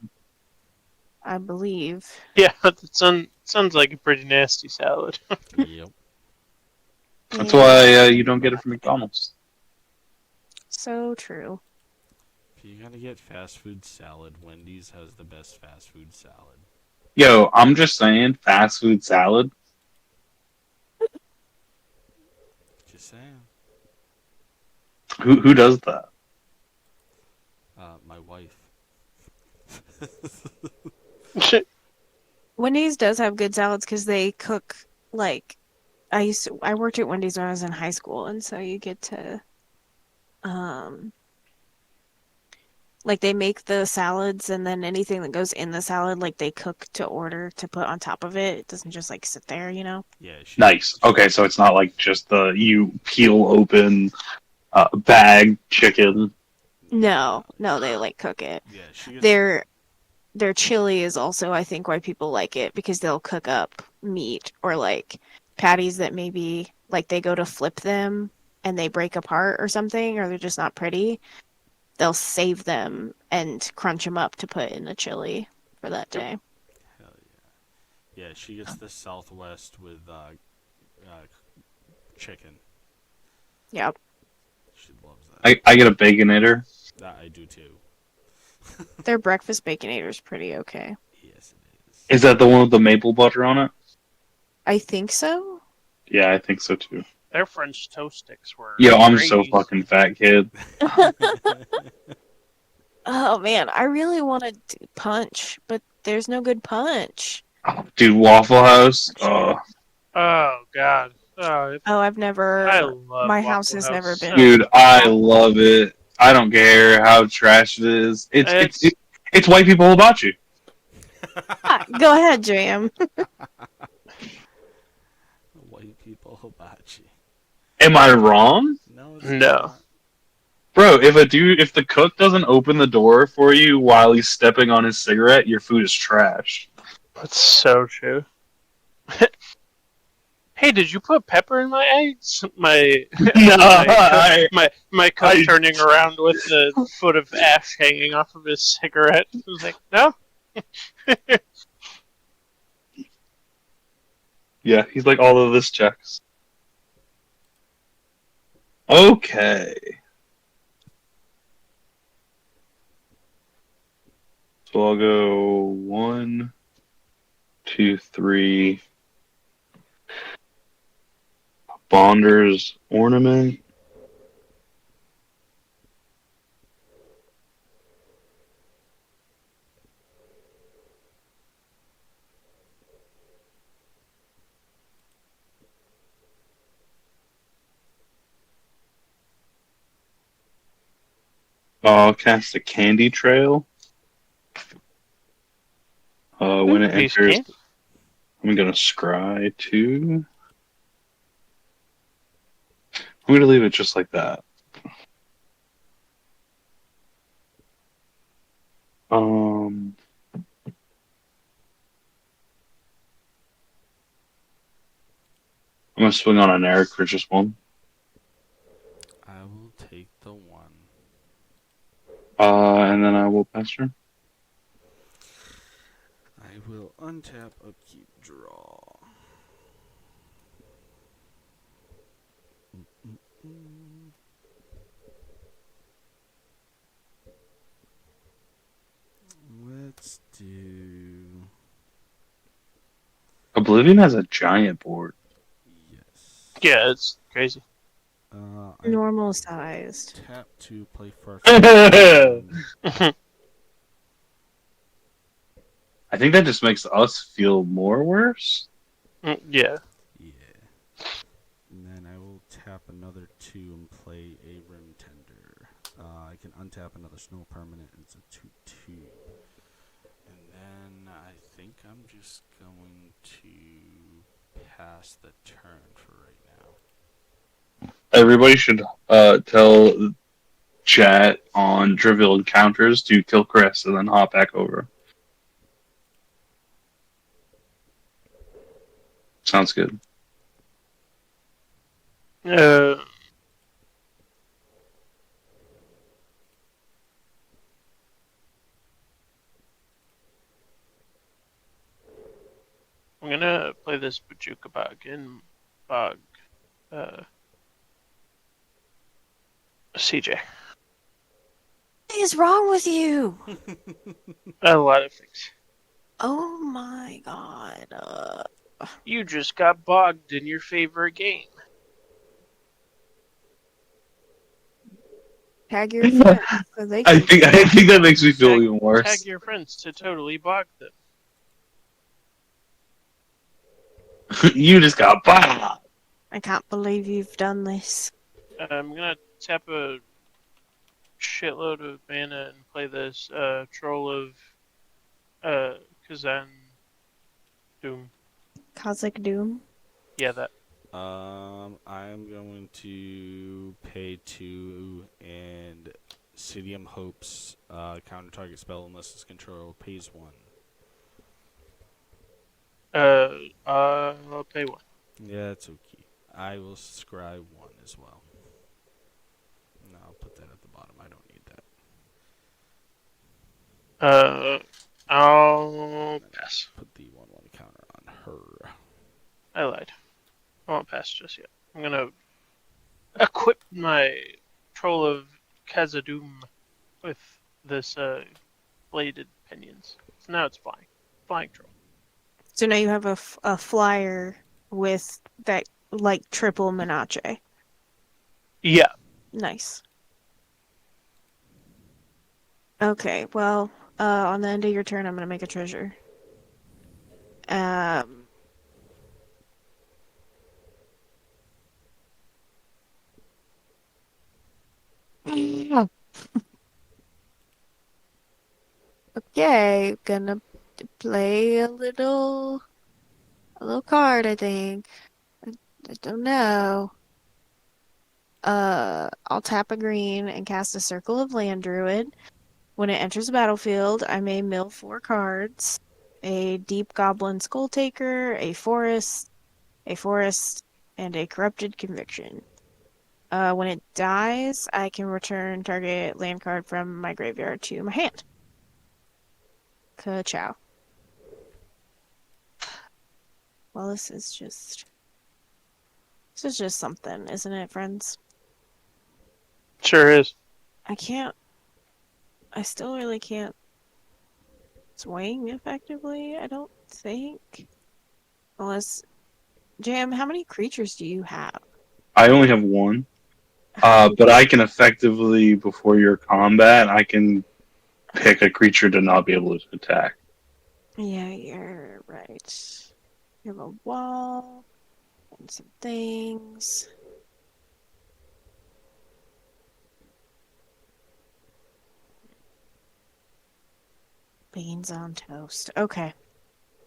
I believe. Yeah, that sounds like a pretty nasty salad. Yep. That's why you don't get it from McDonald's. So true. If you gotta get fast food salad, Wendy's has the best fast food salad. Yo, I'm just saying, fast food salad. Just saying. Who does that? My wife. Wendy's does have good salads because they cook like I worked at Wendy's when I was in high school, and so you get to like they make the salads, and then anything that goes in the salad, like they cook to order to put on top of it. It doesn't just like sit there, you know? Yeah. Nice. Okay, so it's not like just the you peel open bag chicken. No, they like cook it. Yeah, she gets. Their chili is also, I think, why people like it, because they'll cook up meat or like patties that maybe like they go to flip them and they break apart or something, or they're just not pretty. They'll save them and crunch them up to put in the chili for that day. Hell yeah. Yeah, she gets the Southwest with chicken. Yep. She loves that. I get a baconator. That I do too. Their breakfast baconator is pretty okay. Yes, it is. Is that the one with the maple butter on it? I think so. Yeah, I think so too. Their French toast sticks were. Yo, I'm so crazy. fucking fat, kid. Oh man, I really want to punch, but there's no good punch. Dude, Waffle House. Oh, Oh god. Oh, Oh, I've never. I love My Waffle house has never been. dude, I love it. I don't care how trash it is. It's white people about you. Go ahead, Jam. White people hibachi. Am I wrong? No, No. not. Bro, if the cook doesn't open the door for you while he's stepping on his cigarette, your food is trash. That's so true. Hey, did you put pepper in my eggs? My my cook turning around with the foot of ash hanging off of his cigarette. I was like, no. Yeah, he's like, all of this checks. Okay. So I'll go 1, 2, 3. Bonder's Ornament. I'll cast a Candy Trail. When it Piece enters, candy. I'm gonna scry 2. I'm gonna leave it just like that. I'm gonna swing on an Eric for just 1. I will take the 1. And then I will pass turn. I will untap, upkeep, draw. Let's do. Oblivion has a giant board. Yes. Yeah, it's crazy. I Normal sized. tap to play first. I I think that just makes us feel more worse. Yeah. Yeah. And then I will tap another 2 and play a Rim Tender. I can untap another Snow Permanent. It's a 2/2. And then I think I'm just going to pass the turn for right now. Everybody should tell chat on trivial encounters to kill Chris and then hop back over. Sounds good. Uh, I'm gonna play this Bajuka Bog in Bog. Uh, CJ. What is wrong with you? A lot of things. Oh my god. You just got bogged in your favorite game. Tag your friends so they can. I think that makes me feel Tag, even worse. tag your friends to totally bog them. You just got bombed. I can't believe you've done this. I'm gonna tap a shitload of mana and play this Troll of Kazan Doom. Cosmic Doom. Yeah, that. I'm going to pay 2 and Sidium Hopes counter target spell unless its controller pays 1. I'll pay 1. Yeah, it's okay. I will scribe 1 as well. No, I'll put that at the bottom. I don't need that. I'll pass. Put the 1/1 counter on her. I lied. I won't pass just yet. I'm gonna equip my Troll of Khazad-dûm with this bladed pinions. So now it's flying. Flying troll. So now you have a flyer with that like triple Menache. Yeah. Nice. Okay, well, on the end of your turn, I'm gonna make a treasure. Okay, gonna play a little card, I think. I don't know. I'll tap a green and cast a Circle of Land Druid. When it enters the battlefield, I may mill 4 cards. A Deep Goblin Skull Taker, a Forest, and a Corrupted Conviction. When it dies, I can return target land card from my graveyard to my hand. Ka-chow. Well, this is just something, isn't it, friends? Sure is. I still really can't swing effectively, I don't think. Unless, Jam, how many creatures do you have? I only have 1. But I can effectively, before your combat, I can pick a creature to not be able to attack. Yeah, you're right. You have a wall and some things. Beans on toast. Okay.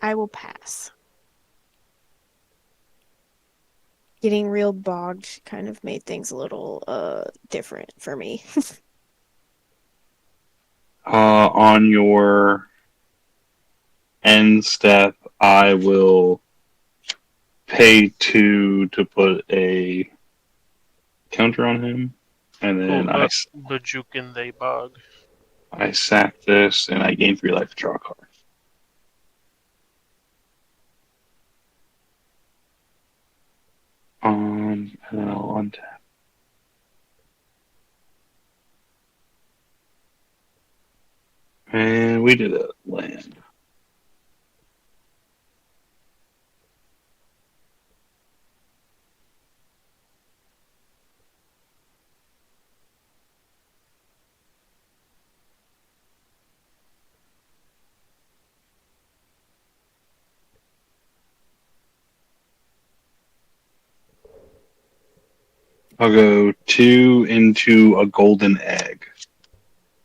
I will pass. Getting real bogged kind of made things a little different for me. On your end step, I will pay 2 to put a counter on him, and then Bajukin they bog. I sack this, and I gain 3 life to draw a card. And I'll untap. And we did a land. I'll go 2 into a golden egg.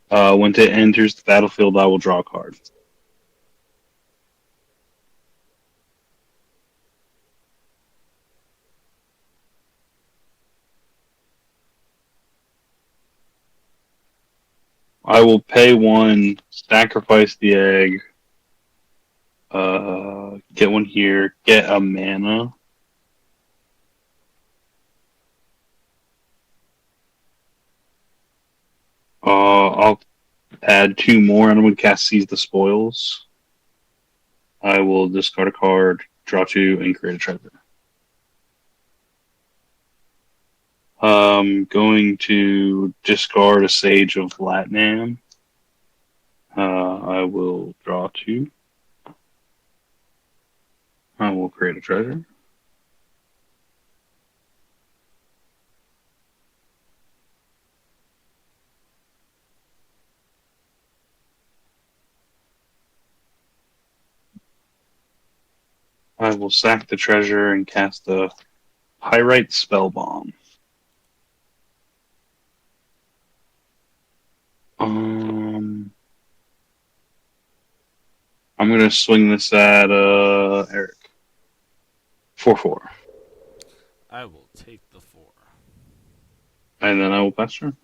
When it enters the battlefield, I will draw a card. I will pay 1, sacrifice the egg, get 1 here, get a mana. I'll add 2 more, and I'm going to cast Seize the Spoils. I will discard a card, draw 2, and create a treasure. Going to discard a Sage of Latnam. I will draw 2. I will create a treasure. I will sack the treasure and cast a Pyrite Spellbomb. I'm gonna swing this at Eric. 4/4, I will take the 4. and then I will pass turn.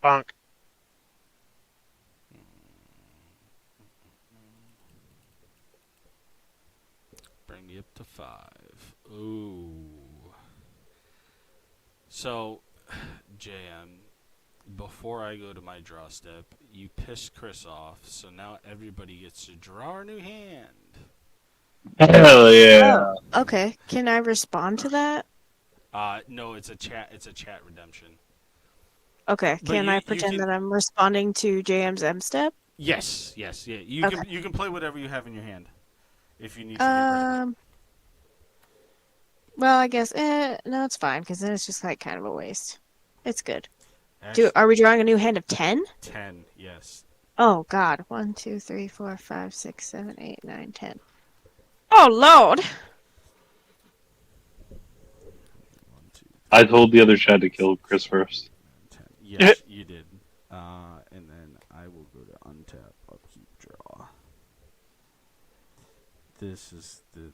Bonk. Bring you up to 5. Ooh. So, JM, before I go to my draw step, you pissed Chris off, so now everybody gets to draw a new hand. Hell yeah! Oh, okay. Can I respond to that? No, it's a chat. It's a chat redemption. Okay. But Can you- I you pretend can- that I'm responding to JM's M step? Yes, yeah. You Okay. can play whatever you have in your hand, if you need to get rid of it. Well, I guess no, it's fine because then it's just like kind of a waste. It's good. Actually, Are we drawing a new hand of 10? 10. Yes. Oh God. 1, 2, 3, 4, 5, 6, 7, 8, 9, 10. Oh Lord. 1, 2, 3, I told the other chat to kill Chris first. 10. Yes, you did. And then I will go to untap, upkeep, draw. This is the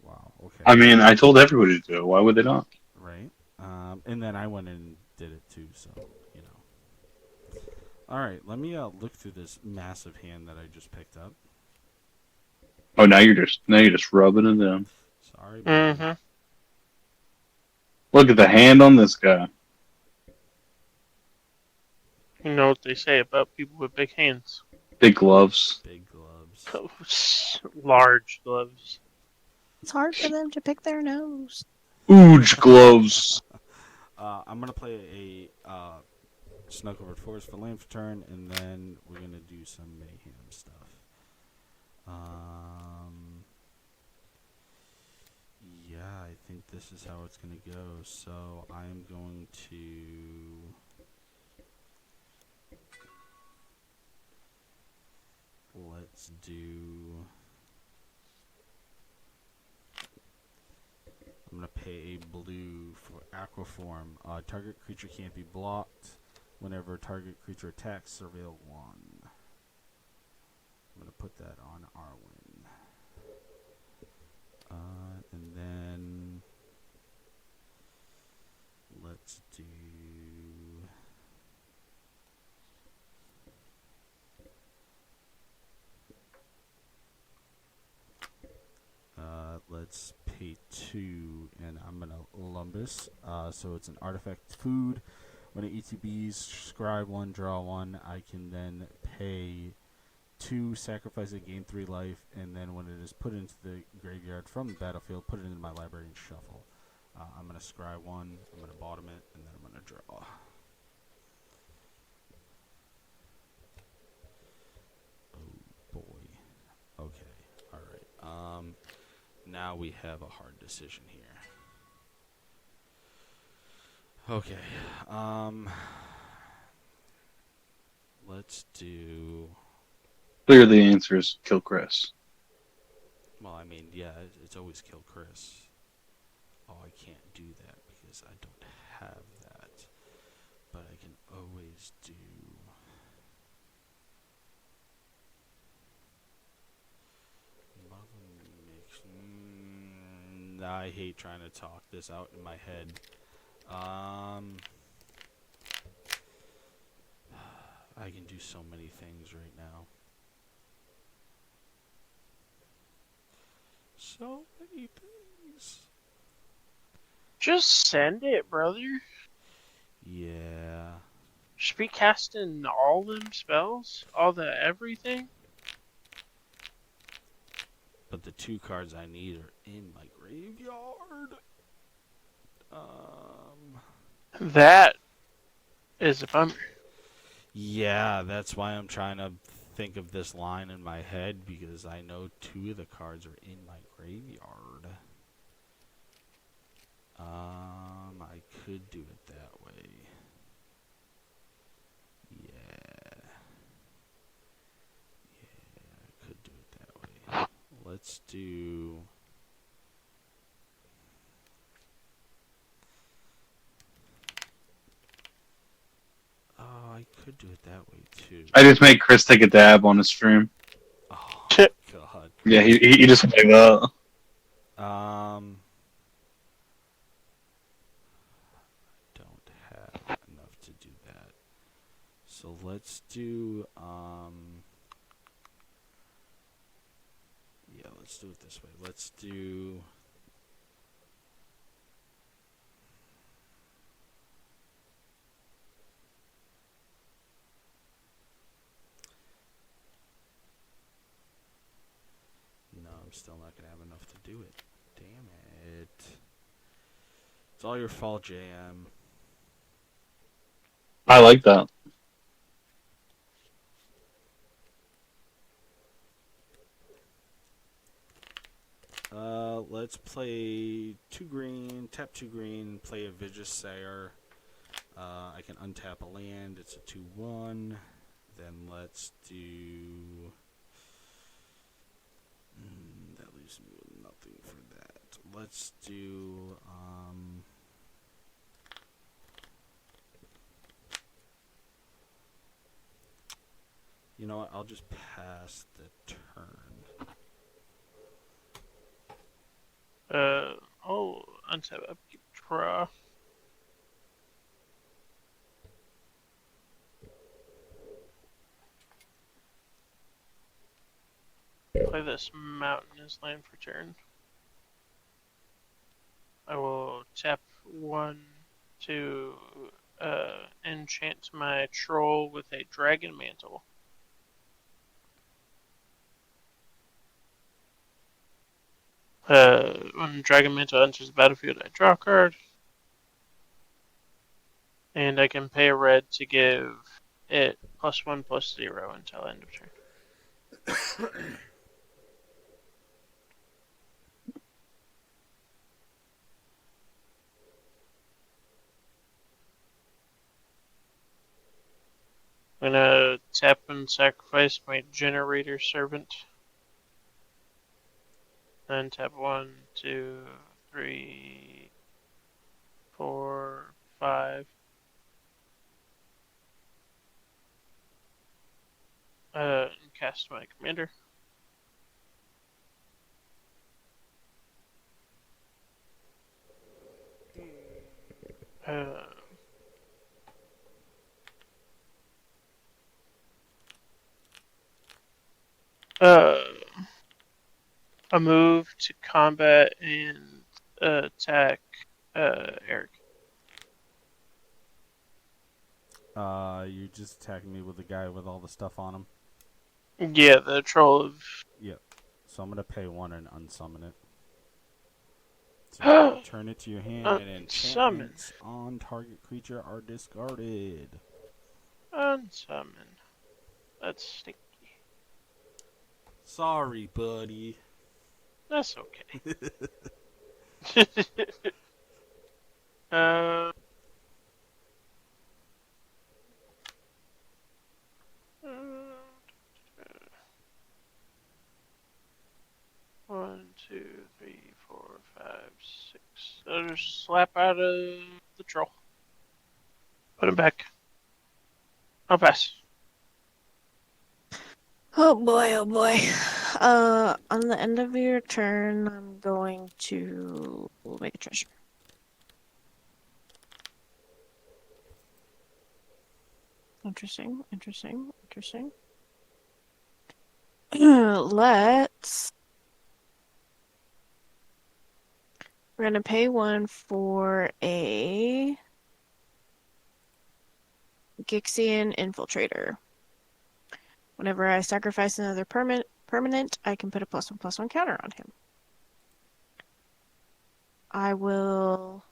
wow. Okay. I mean, I told everybody to do it. Why would they not? Right. And then I went and did it too. So you know. All right. Let me look through this massive hand that I just picked up. Oh, now you're just rubbing it in. Sorry. Buddy. Mm-hmm. Look at the hand on this guy. You know what they say about people with big hands. Big gloves. Big gloves. Large gloves. It's hard for them to pick their nose. Ooge gloves. I'm gonna play a Snuck Over Forest for land for turn, and then we're gonna do some mayhem stuff. Yeah, I think this is how it's gonna go. So I'm going to. Let's do. I'm going to pay a blue for Aquaform. Target creature can't be blocked. Whenever target creature attacks, surveil 1. I'm going to put that on Arwen. And then let's do. Let's pay 2, and I'm gonna Lumbus. So it's an artifact food. When it ETBs, scribe 1, draw 1. I can then pay 2, sacrifice it, gain 3 life, and then when it is put into the graveyard from the battlefield, put it into my library and shuffle. I'm gonna scry 1. I'm gonna bottom it, and then I'm gonna draw. Oh boy. Okay. All right. Now we have a hard decision here. Okay. Let's do. Clear the answer is kill Chris. Well, I mean, yeah, it's always kill Chris. Oh, I can't do that because I don't have that. But I can always do. I hate trying to talk this out in my head. I can do so many things right now. So many things. Just send it, brother. Yeah. Should be casting all them spells, all the everything. But the 2 cards I need are in my graveyard. That is a bummer. Yeah, that's why I'm trying to think of this line in my head because I know 2 of the cards are in my graveyard. I could do it that way. Yeah. Yeah, I could do it that way. Let's do. Oh, I could do it that way too. I just made Chris take a dab on the stream. Oh God. Yeah, he just like that. Don't have enough to do that. So let's do yeah, let's do it this way. Let's do No, I'm still not gonna have enough to do it. Damn it. It's all your fault, JM. I like that. Let's play 2 green, tap 2 green, play a Vicious Sayer. I can untap a land, it's a 2/1. Then let's do. That leaves me with nothing for that. Let's do. You know what? I'll just pass the turn. Oh, untap upkeep draw. Play this mountain as land for turn. I will tap 1 to enchant my troll with a dragon mantle. When dragon mantle enters the battlefield, I draw a card. And I can pay a red to give it +1/+0 until end of turn. I'm gonna tap and sacrifice my generator servant. Then tap 1, 2, 3, 4, 5. And cast my commander. Uh, a move to combat and attack Eric. You're just attacking me with the guy with all the stuff on him? Yeah, the troll of. Yep. So I'm gonna pay 1 and unsummon it. So turn it to your hand and enchantments on target creature are discarded. Unsummon. That's stinky. Sorry, buddy. That's okay. uh, 1, 2, 3, 4, 5, 6. slap out of the troll. Put him back. I'll pass. Oh boy, oh boy. On the end of your turn, I'm going to make a treasure. Interesting, interesting, interesting. Let's. We're gonna pay one for a Gixian Infiltrator. Whenever I sacrifice another permanent, I can put a +1/+1 counter on him. I will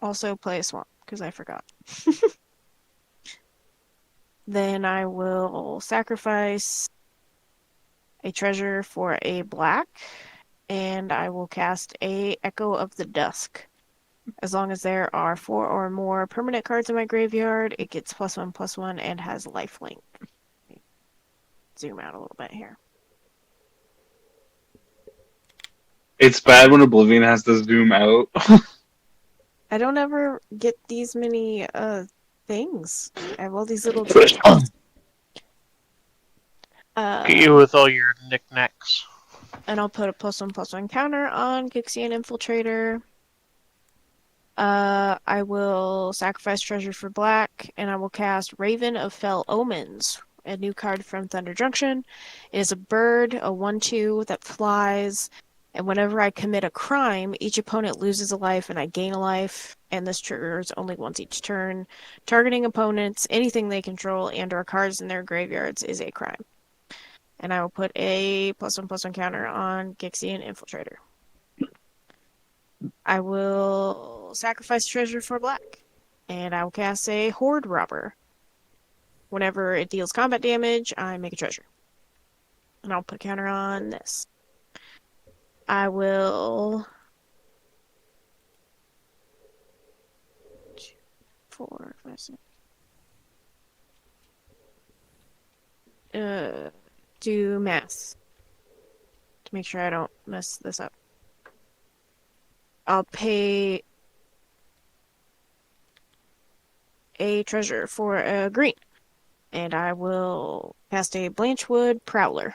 also play a swamp because I forgot. Then I will sacrifice a treasure for a black, and I will cast a Echo of the Dusk. As long as there are 4 or more permanent cards in my graveyard, it gets +1/+1 and has lifelink. Zoom out a little bit here. It's bad when Oblivion has to zoom out. I don't ever get these many things. I have all these little treasures. Get you with all your knickknacks. And I'll put a +1/+1 counter on Gixian Infiltrator. I will sacrifice treasure for black, and I will cast Raven of Fell Omens, a new card from Thunder Junction. It is a bird, a 1/2 that flies, and whenever I commit a crime, each opponent loses a life and I gain a life, and this triggers only once each turn. Targeting opponents, anything they control, and/or cards in their graveyards is a crime. And I will put a +1/+1 counter on Gixian Infiltrator. I will sacrifice treasure for black, and I will cast a Horde Robber. Whenever it deals combat damage, I make a treasure. And I'll put a counter on this. I will... 2, 4, 5, 6... do math to make sure I don't mess this up. I'll pay a treasure for a green, and I will cast a Blanchwood Prowler.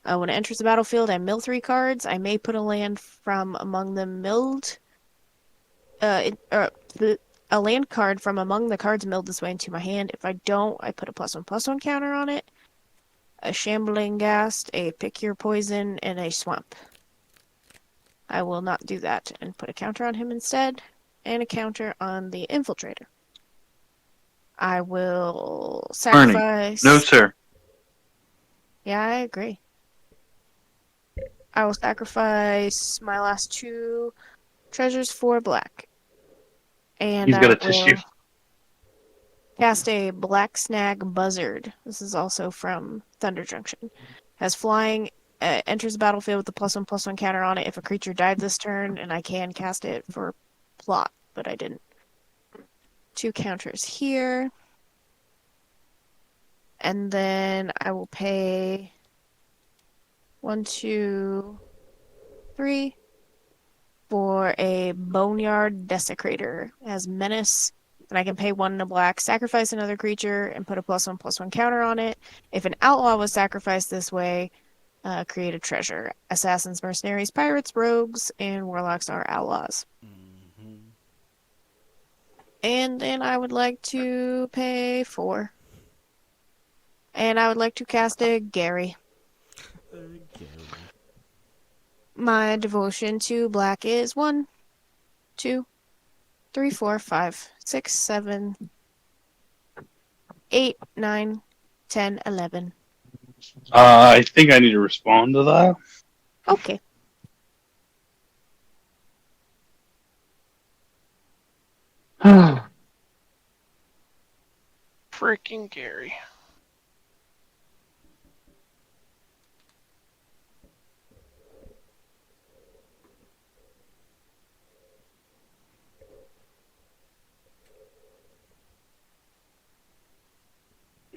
When it enters the battlefield, I mill 3 cards. I may put a land from among the milled. A land card from among the cards milled this way into my hand. If I don't, I put a +1/+1 counter on it. A Shambling Ghast, a Pick Your Poison, and a Swamp. I will not do that and put a counter on him instead, and a counter on the Infiltrator. I will sacrifice... No, sir. Yeah, I agree. I will sacrifice my last 2 treasures for black. And He's got I a tissue. will cast a Black Snag Buzzard. This is also from Thunder Junction. Has flying, enters the battlefield with a +1/+1 counter on it if a creature died this turn, and I can cast it for plot, but I didn't. 2 counters here. And then I will pay 1, 2, 3 for a Boneyard Desecrator. It has Menace, and I can pay 1 in a black, sacrifice another creature, and put a +1/+1 counter on it. If an outlaw was sacrificed this way, create a treasure. Assassins, mercenaries, pirates, rogues, and warlocks are outlaws. Mm-hmm. And then I would like to pay 4. And I would like to cast a Gary. My devotion to black is 1, 2, 3, 4, 5, 6, 7, 8, 9, 10, 11. I think I need to respond to that. Okay. Freaking Gary.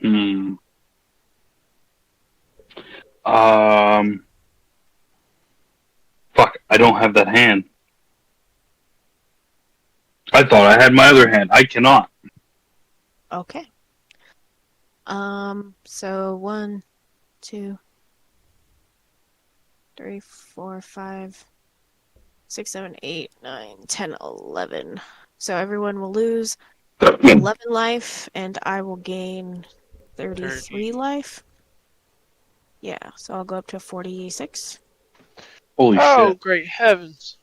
Hmm. Um, fuck, I don't have that hand. I thought I had my other hand. I cannot. Okay. So 1, 2, 3, 4, 5, 6, 7, 8, 9, 10, 11. So everyone will lose 11 life, and I will gain 33 30. life. Yeah, so I'll go up to 46. Holy Oh, shit. great heavens.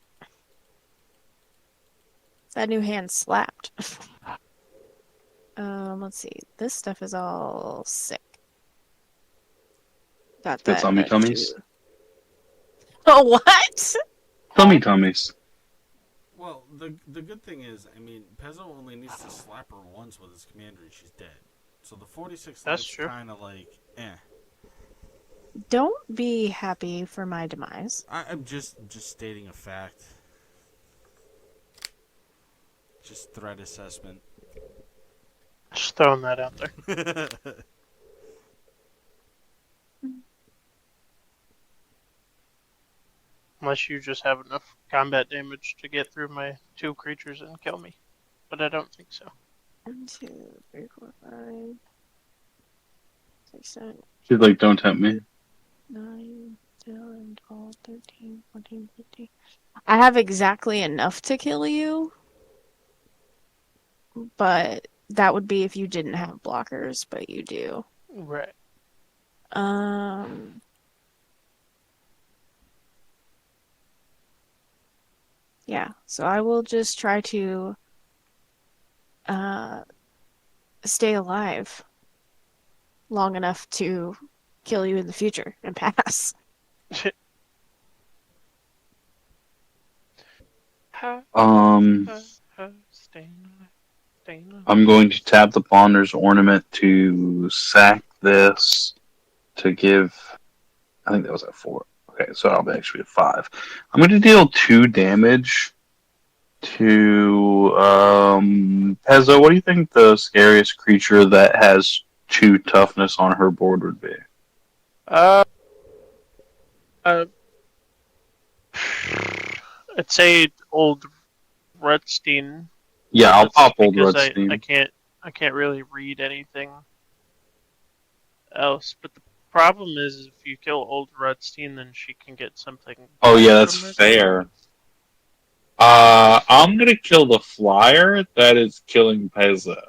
That new hand slapped. Let's see. This stuff is all sick. Got Got that tummy two. tummies. Oh, what? Tummy tummies. Well, the good thing is, I mean, Pezzo only needs to slap her once with his commander and she's dead. So the 46 That's life's true. kind of like, eh. Don't be happy for my demise. I'm just stating a fact. Just threat assessment. Just throwing that out there. Unless you just have enough combat damage to get through my 2 creatures and kill me. But I don't think so. 1, 2, 3, 4, 5, 6, 7, She's like, don't tempt me. 9, 10, 12, 13, 14, 15. I have exactly enough to kill you, but that would be if you didn't have blockers, but you do. Right. Yeah, so I will just try to uh stay alive long enough to kill you in the future and pass. Um, Staying alive. Staying alive. I'm going to tap the Ponder's Ornament to sack this to give. I think that was at 4. Okay, so I'll be actually at 5. I'm going to deal 2 damage to Pezzo. What do you think the scariest creature that has 2 toughness on her board would be? Uh, uh, I'd say old Rutstein. Yeah, But I'll that's pop Old because I Rudstein. can't really read anything else. But the problem is if you kill old Rutstein, then she can get something Oh back yeah, that's from this. fair. I'm gonna kill the flyer that is killing Pezzo.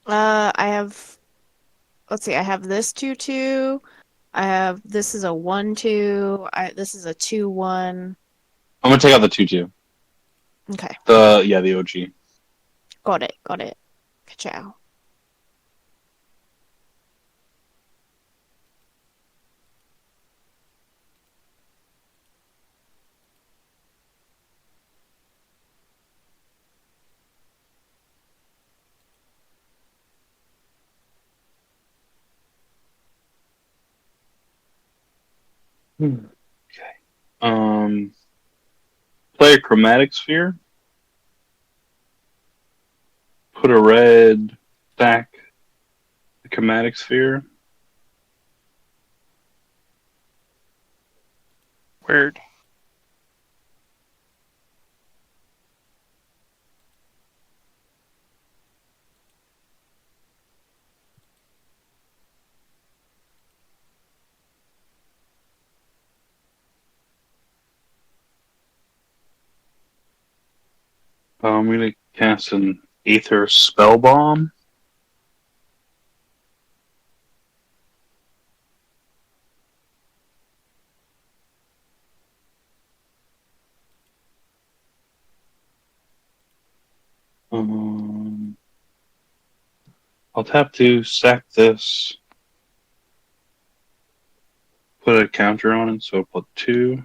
I have, let's see, I have this 2/2. I have, this is a 1/2. This is a 2/1. I'm gonna take out the 2/2. Okay, The OG. got it, got it. Ka-chow. Okay. Play a chromatic sphere. Put a red stack the chromatic sphere. Weird. I'm gonna cast an Aether Spell Bomb. I'll tap to sack this. Put a counter on it, so I'll put 2.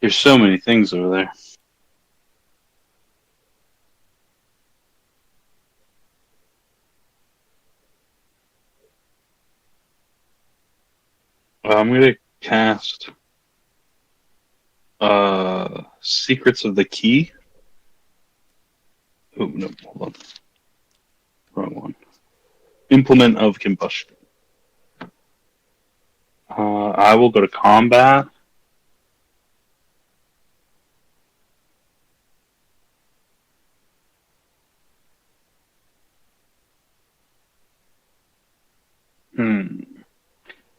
There's so many things over there. I'm gonna cast Secrets of the Key. Oh no, hold on. Wrong one. Implement of Combustion. I will go to combat.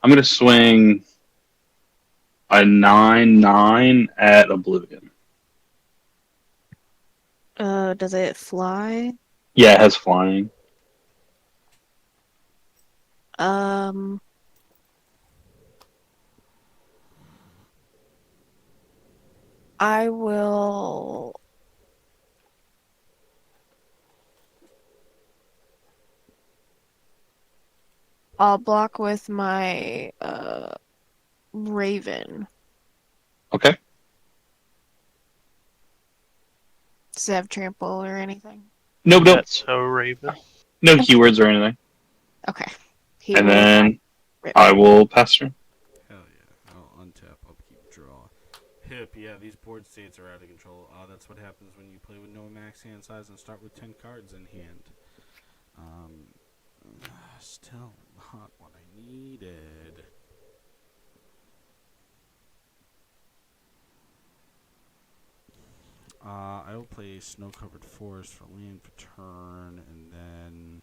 I'm gonna swing a 9/9 at Oblivion. Does it fly? Yeah, it has flying. Um, I will. I'll block with my Raven. Okay. Does it have trample or anything? Nope, nope. That's so Raven. No keywords or anything. Okay. He And will then rip. I will pass turn. Hell yeah. I'll untap, upkeep, draw. Hip, yeah, these board states are out of control. That's what happens when you play with no max hand size and start with 10 cards in hand. Still not what I needed. I will play Snow-Covered Forest for land for turn, and then...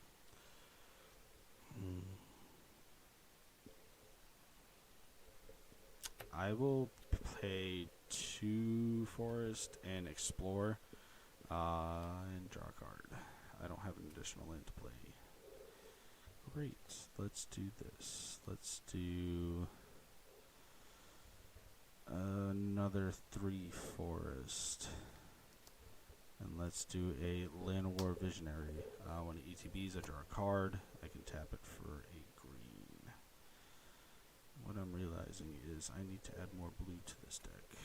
I will play 2 Forest and Explore, and draw a card. I don't have an additional land to play. Great, let's do this. Let's do another 3 Forest. And let's do a Land War Visionary. When it ETBs, I draw a card. I can tap it for a green. What I'm realizing is I need to add more blue to this deck.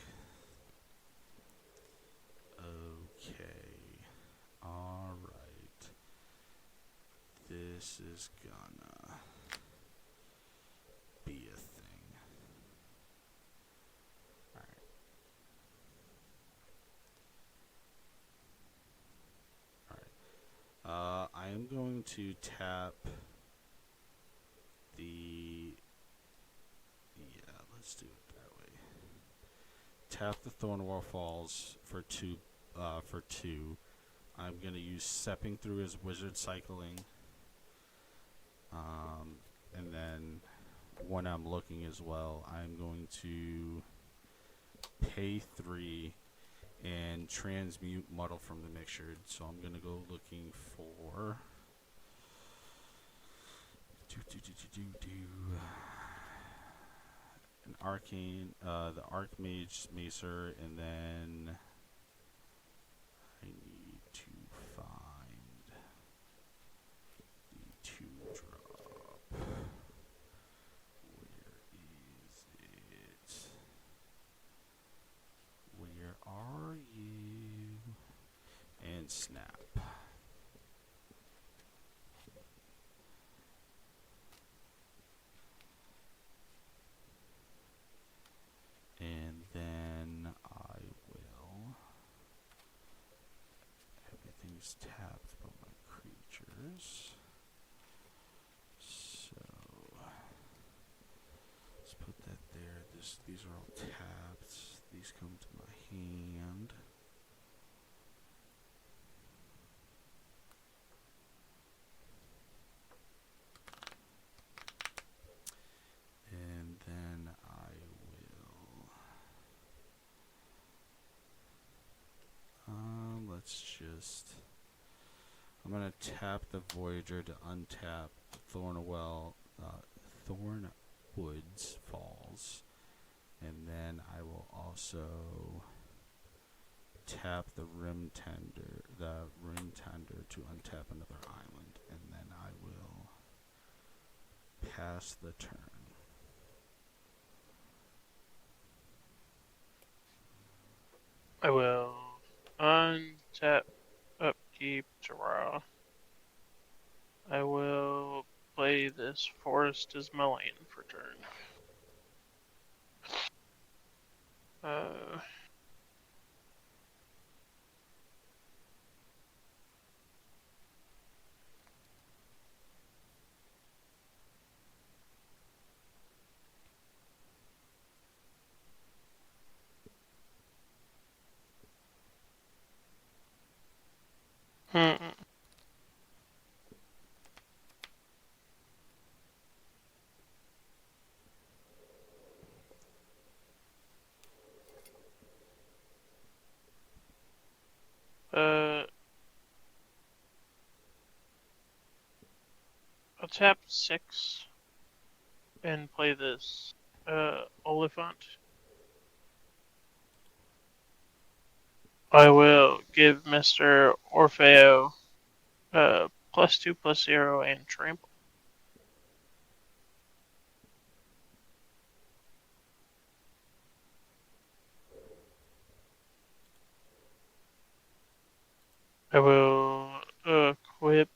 Okay. Alright. This is gonna be a thing. Alright. I am going to tap the... Yeah, let's do it that way. Tap the Thornwall Falls for 2. I'm going to use Stepping Through as Wizard Cycling. And then when I'm looking as well, I'm going to pay 3 and transmute Muddle from the Mixtured. So I'm going to go looking for... an Arcane, the Archmage Macer, and then I need to find the 2 drop. Where is it? Where are you? And snap. And then I will... Everything's tapped but my creatures. So let's put that there. These are all tapped. These come to my hand. And then I will... let's just... I'm going to tap the Voyager to untap Thornwoods Falls. And then I will also tap the Rim Tender to untap another island. And then I will pass the turn. I will untap, upkeep, draw. I will play this Forest as my land for turn. Uh, hmm. Uh, I'll tap 6 and play this Oliphant. I will give Mr. Orfeo +2/+0 and trample. I will equip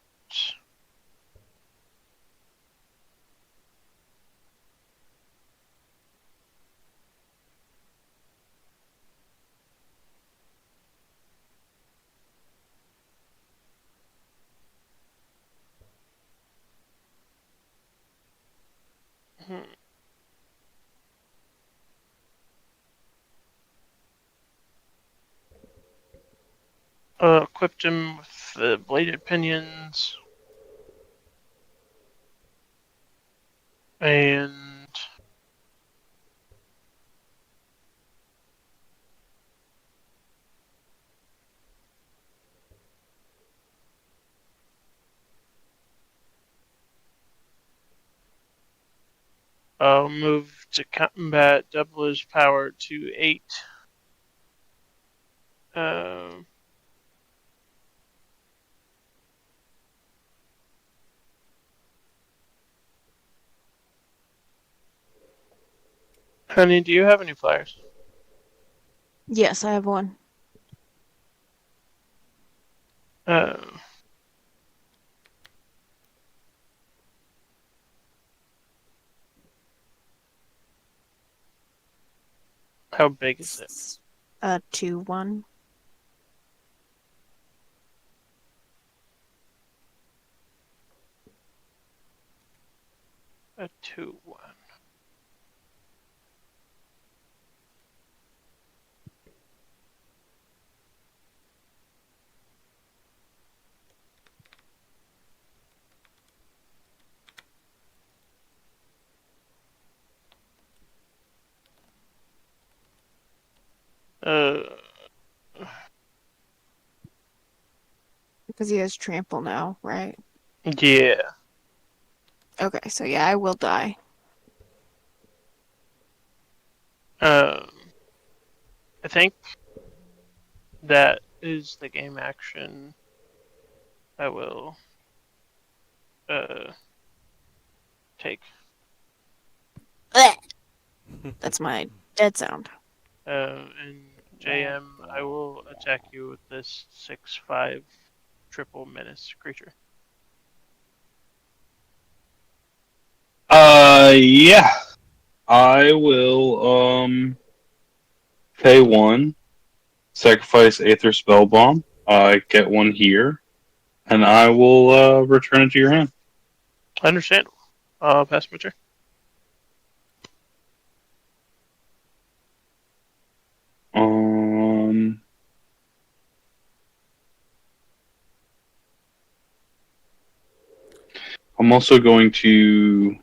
hmm, equipped him with the bladed pinions and I'll move to combat, double his power to 8. Um, Honey, do you have any flyers? Yes, I have one. Uh, how big is it? 2-1. A 2/1. Uh, Because he has trample now, right? yeah. Okay, so yeah, I will die. Um, I think that is the game action. I will uh take. Blech! That's my dead sound. And JM, I will attack you with this 6/5 triple menace creature. Yeah. I will pay 1, sacrifice Aether Spell Bomb. I get 1 here, and I will return it to your hand. Understandable. I'll pass my turn. Um, I'm also going to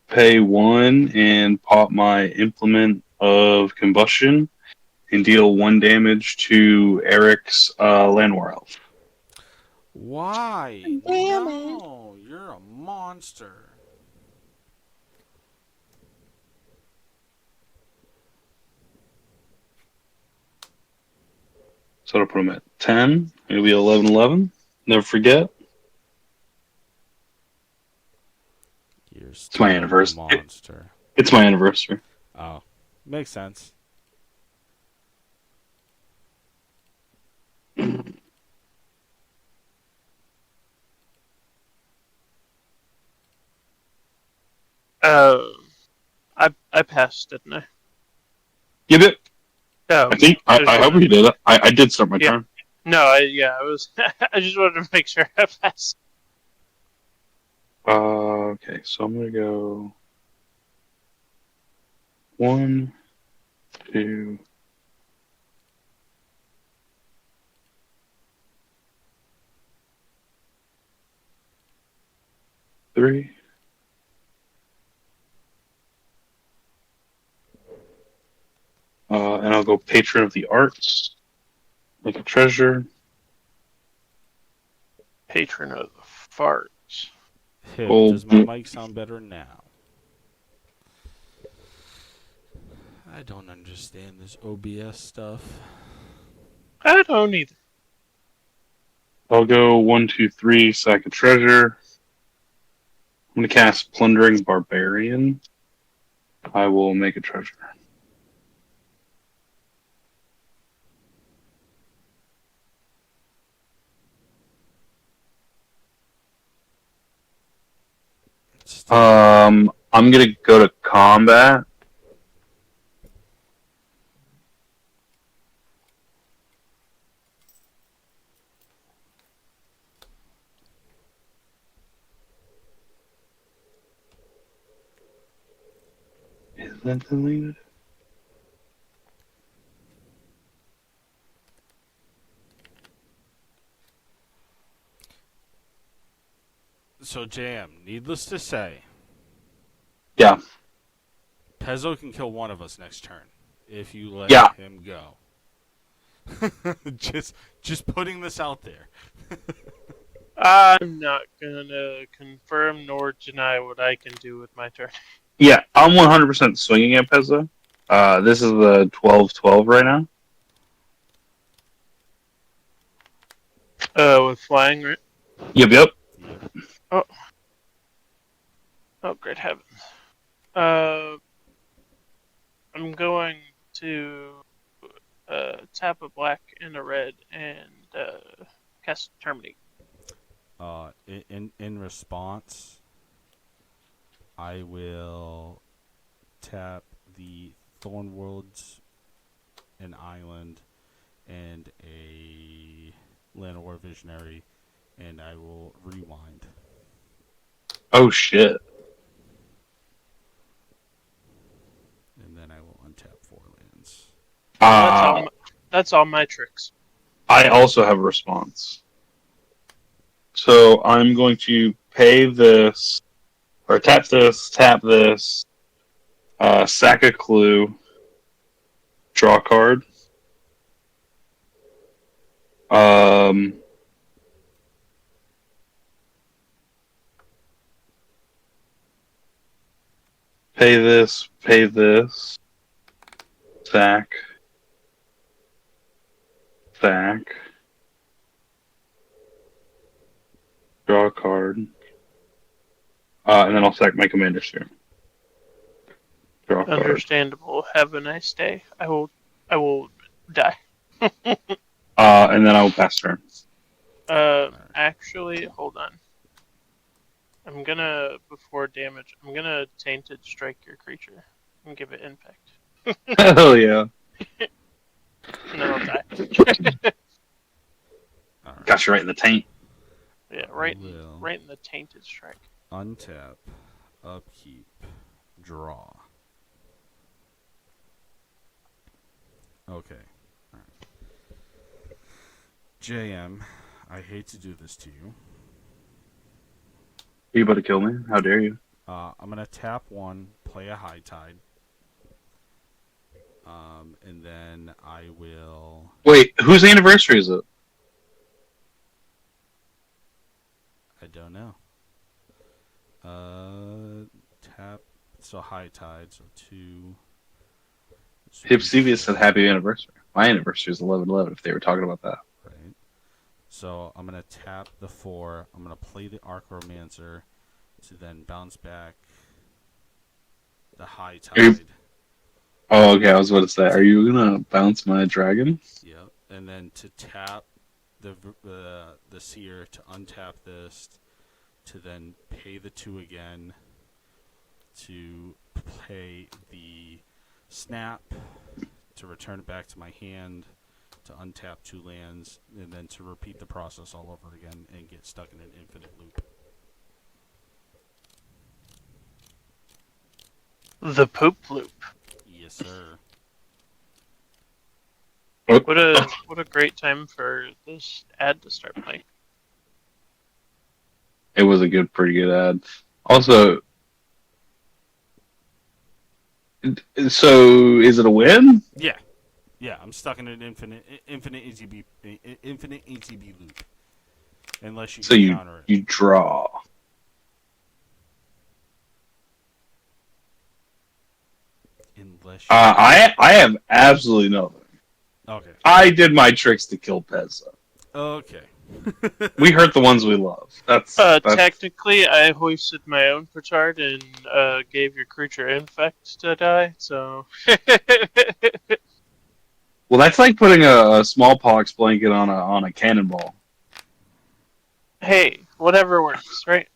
pay 1 and pop my Implement of Combustion and deal 1 damage to Eric's Llanowar Elf. Why? Damn it. No, you're a monster. So I'll put him at 10. It'll be 11-11. Never forget. You're It's my still a anniversary. monster. It's my anniversary. Oh, makes sense. Uh, I passed, didn't I? Yep, yep. No, I hope you did it. I did start my Yeah. turn. no, I was. I just wanted to make sure I passed. Okay, so I'm gonna go 1, 2, 3. And I'll go Patron of the Arts. Make a treasure. Patron of the farts. Does my mic sound better now? I don't understand this OBS stuff. I don't either. I'll go 1, 2, 3, sack a treasure. I'm gonna cast Plundering Barbarian. I will make a treasure. I'm gonna go to combat. Is that deleted? So, Jam, needless to say, Yeah. Pezzo can kill one of us next turn if you let Yeah. him go. just putting this out there. I'm not gonna confirm nor deny what I can do with my turn. Yeah, I'm 100% swinging at Pezza. This is the 12-12 right now. With flying, right? Yep, yep. Oh, great heavens. I'm going to tap a black and a red and cast Terminate. In response, I will tap the Thorn Worlds, an island, and a Llanowar Visionary, and I will rewind. Oh, shit. And then I will untap 4 lands. That's all my tricks. I also have a response. So I'm going to pay this, or tap this, sack a clue, draw a card. Pay this, sack, draw a card, and then I'll sack my commander soon. Draw a card. Understandable. Have a nice day. I will die. And then I will pass turn. Actually, hold on. I'm gonna, before damage, I'm gonna Tainted Strike your creature and give it impact. Hell yeah. And then I'll die. Alright. Got you right in the taint. Yeah, right in the Tainted Strike. Untap, upkeep, draw. Okay. Alright. JM, I hate to do this to you. Are you about to kill me? How dare you? I'm going to tap 1, play a High Tide. And then I will... Wait, whose anniversary is it? I don't know. Tap... So High Tide, so 2... Hipsevius said happy anniversary. My anniversary is 11/11 if they were talking about that. Right. So I'm going to tap the 4. I'm going to play the Archromancer to then bounce back the High Tide. Oh, okay. I was about to say, are you gonna bounce my dragon? Yep. And then to tap the Seer to untap this, to then pay the 2 again, to play the Snap, to return it back to my hand, to untap 2 lands, and then to repeat the process all over again and get stuck in an infinite loop. The poop loop. Yes, sir. What a great time for this ad to start playing. It was a pretty good ad. Also, so is it a win? Yeah. Yeah, I'm stuck in an infinite ETB loop. Unless you So can counter it. you draw. Unless you I have absolutely nothing. Okay. I did my tricks to kill Pezza. Okay. We hurt the ones we love. That's Technically, I hoisted my own petard and gave your creature infect to die. So. well, that's like putting a smallpox blanket on a cannonball. Hey, whatever works, right?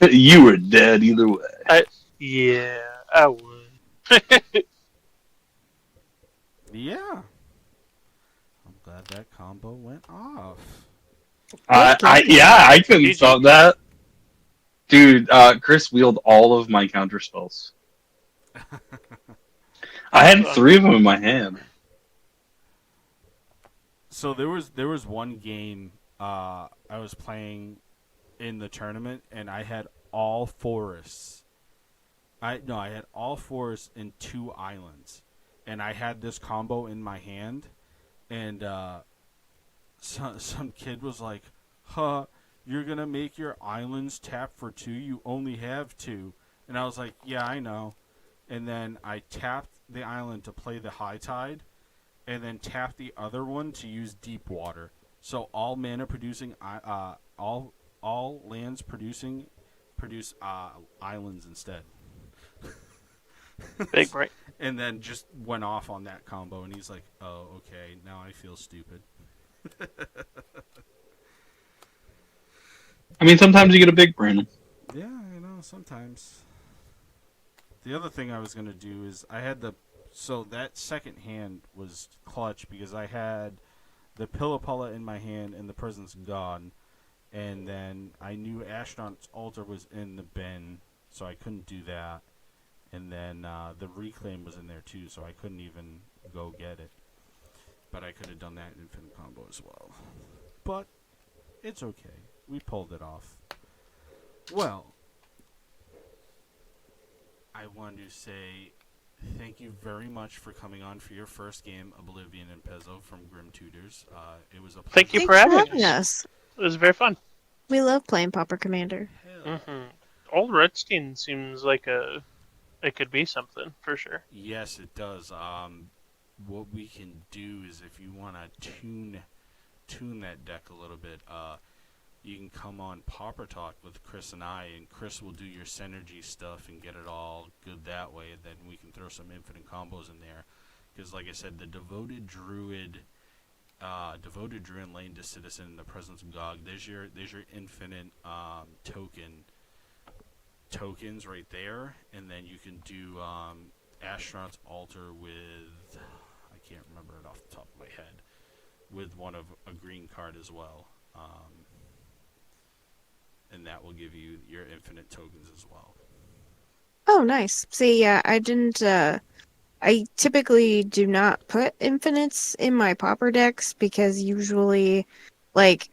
You were dead either way. Yeah, I would. Yeah. I'm glad that combo went off. I couldn't stop that. Dude, Chris wheeled all of my counter spells. I had 3 of them in my hand. So there was one game I was playing in the tournament, and I had all forests. I had all forests and 2 islands, and I had this combo in my hand, and some kid was like, "Huh, you're gonna make your islands tap for 2? You only have 2." And I was like, "Yeah, I know." And then I tapped the island to play the high tide, and then tapped the other one to use deep water. So all mana producing, all lands producing, produce islands instead. Big break. And then just went off on that combo, and he's like, "Oh, okay, now I feel stupid." I mean, sometimes you get a big brain. Yeah, I know, sometimes. The other thing I was going to do is I had so that second hand was clutch because I had the Pillapella in my hand and the Presence gone, and then I knew Astronaut's Altar was in the bin, so I couldn't do that. And then the Reclaim was in there too, so I couldn't even go get it. But I could have done that in Infinite Combo as well. But it's okay. We pulled it off. Well, I wanted to say thank you very much for coming on for your first game, Oblivion and Pezzo from Grim Tutors. It was a pleasure. Thank you for having us. It was very fun. We love playing Pauper Commander. Old Redstein seems like it could be something for sure. Yes, it does. What we can do is if you want to tune that deck a little bit, you can come on Pauper Talk with Chris and Chris will do your synergy stuff and get it all good that way. And then we can throw some infinite combos in there. Because, like I said, the Devoted Druid Lane to Citizen in the Presence of Gog. There's your infinite tokens right there, and then you can do Astronaut's Altar with, I can't remember it off the top of my head, with one of a green card as well. And that will give you your infinite tokens as well. Oh, nice. See, yeah, I didn't, I typically do not put infinites in my Pauper decks because usually the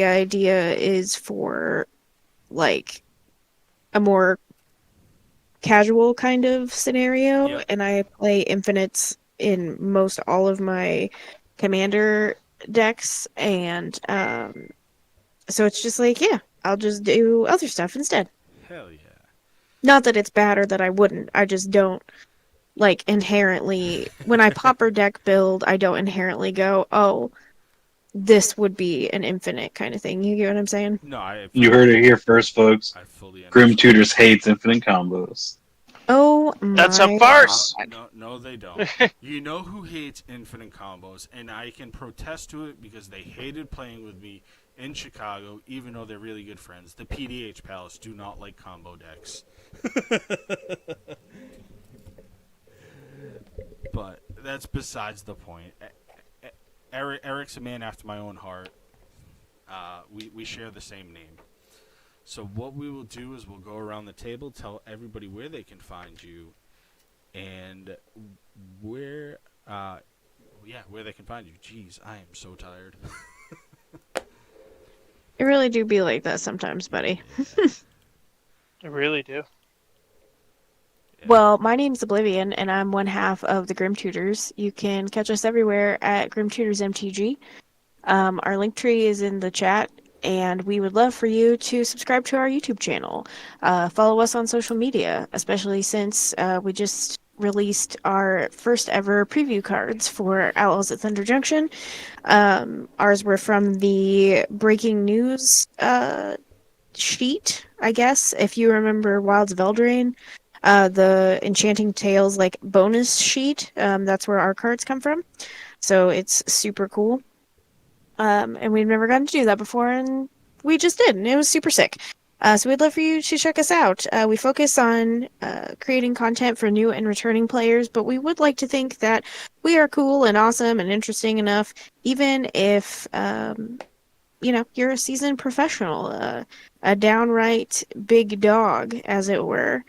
idea is for, like, a more casual kind of scenario, Yep. and I play infinites in most all of my commander decks, and, so it's just like, yeah, I'll just do other stuff instead. Hell yeah. Not that it's bad or that I wouldn't. I just don't, like, inherently... When I Pauper deck build, I don't inherently go, oh, this would be an infinite kind of thing. You get what I'm saying? No, you heard it here first, folks. I fully understand. Grim Tutors hates infinite combos. Oh That's a my farce. god. No, they don't. You know who hates infinite combos, and I can protest to it because they hated playing with me in Chicago, even though they're really good friends. The PDH Palace do not like combo decks. But that's besides the point. Eric's a man after my own heart. We share the same name. So what we will do is we'll go around the table, tell everybody where they can find you, and where, where they can find you. Jeez, I am so tired. It really do be like that sometimes, buddy. I really do. Yeah. Well, my name's Oblivion, and I'm one half of the Grim Tutors. You can catch us everywhere at Grim Tutors MTG. Our link tree is in the chat, and we would love for you to subscribe to our YouTube channel. Follow us on social media, especially since we just released our first ever preview cards for Outlaws at Thunder Junction. Ours were from the breaking news sheet, I guess. If you remember Wilds of Eldraine, the Enchanting Tales like bonus sheet, that's where our cards come from. So it's super cool. And we've never gotten to do that before, and we just did, and it was super sick. So we'd love for you to check us out. We focus on creating content for new and returning players, but we would like to think that we are cool and awesome and interesting enough, even if you're a seasoned professional, a downright big dog, as it were.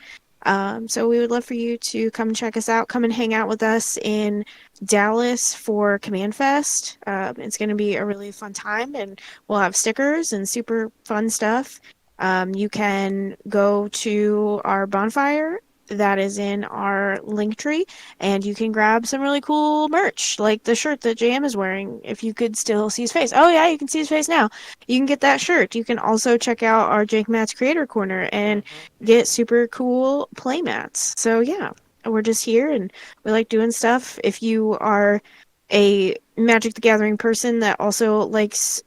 So we would love for you to come check us out. Come and hang out with us in Dallas for Command Fest. It's going to be a really fun time, and we'll have stickers and super fun stuff. You can go to our bonfire that is in our link tree, and you can grab some really cool merch, like the shirt that JM is wearing. If you could still see his face. Oh yeah, you can see his face now. You can get that shirt. You can also check out our Jake Matt's Creator Corner and get super cool playmats. So yeah, we're just here and we like doing stuff. If you are a Magic the Gathering person that also likes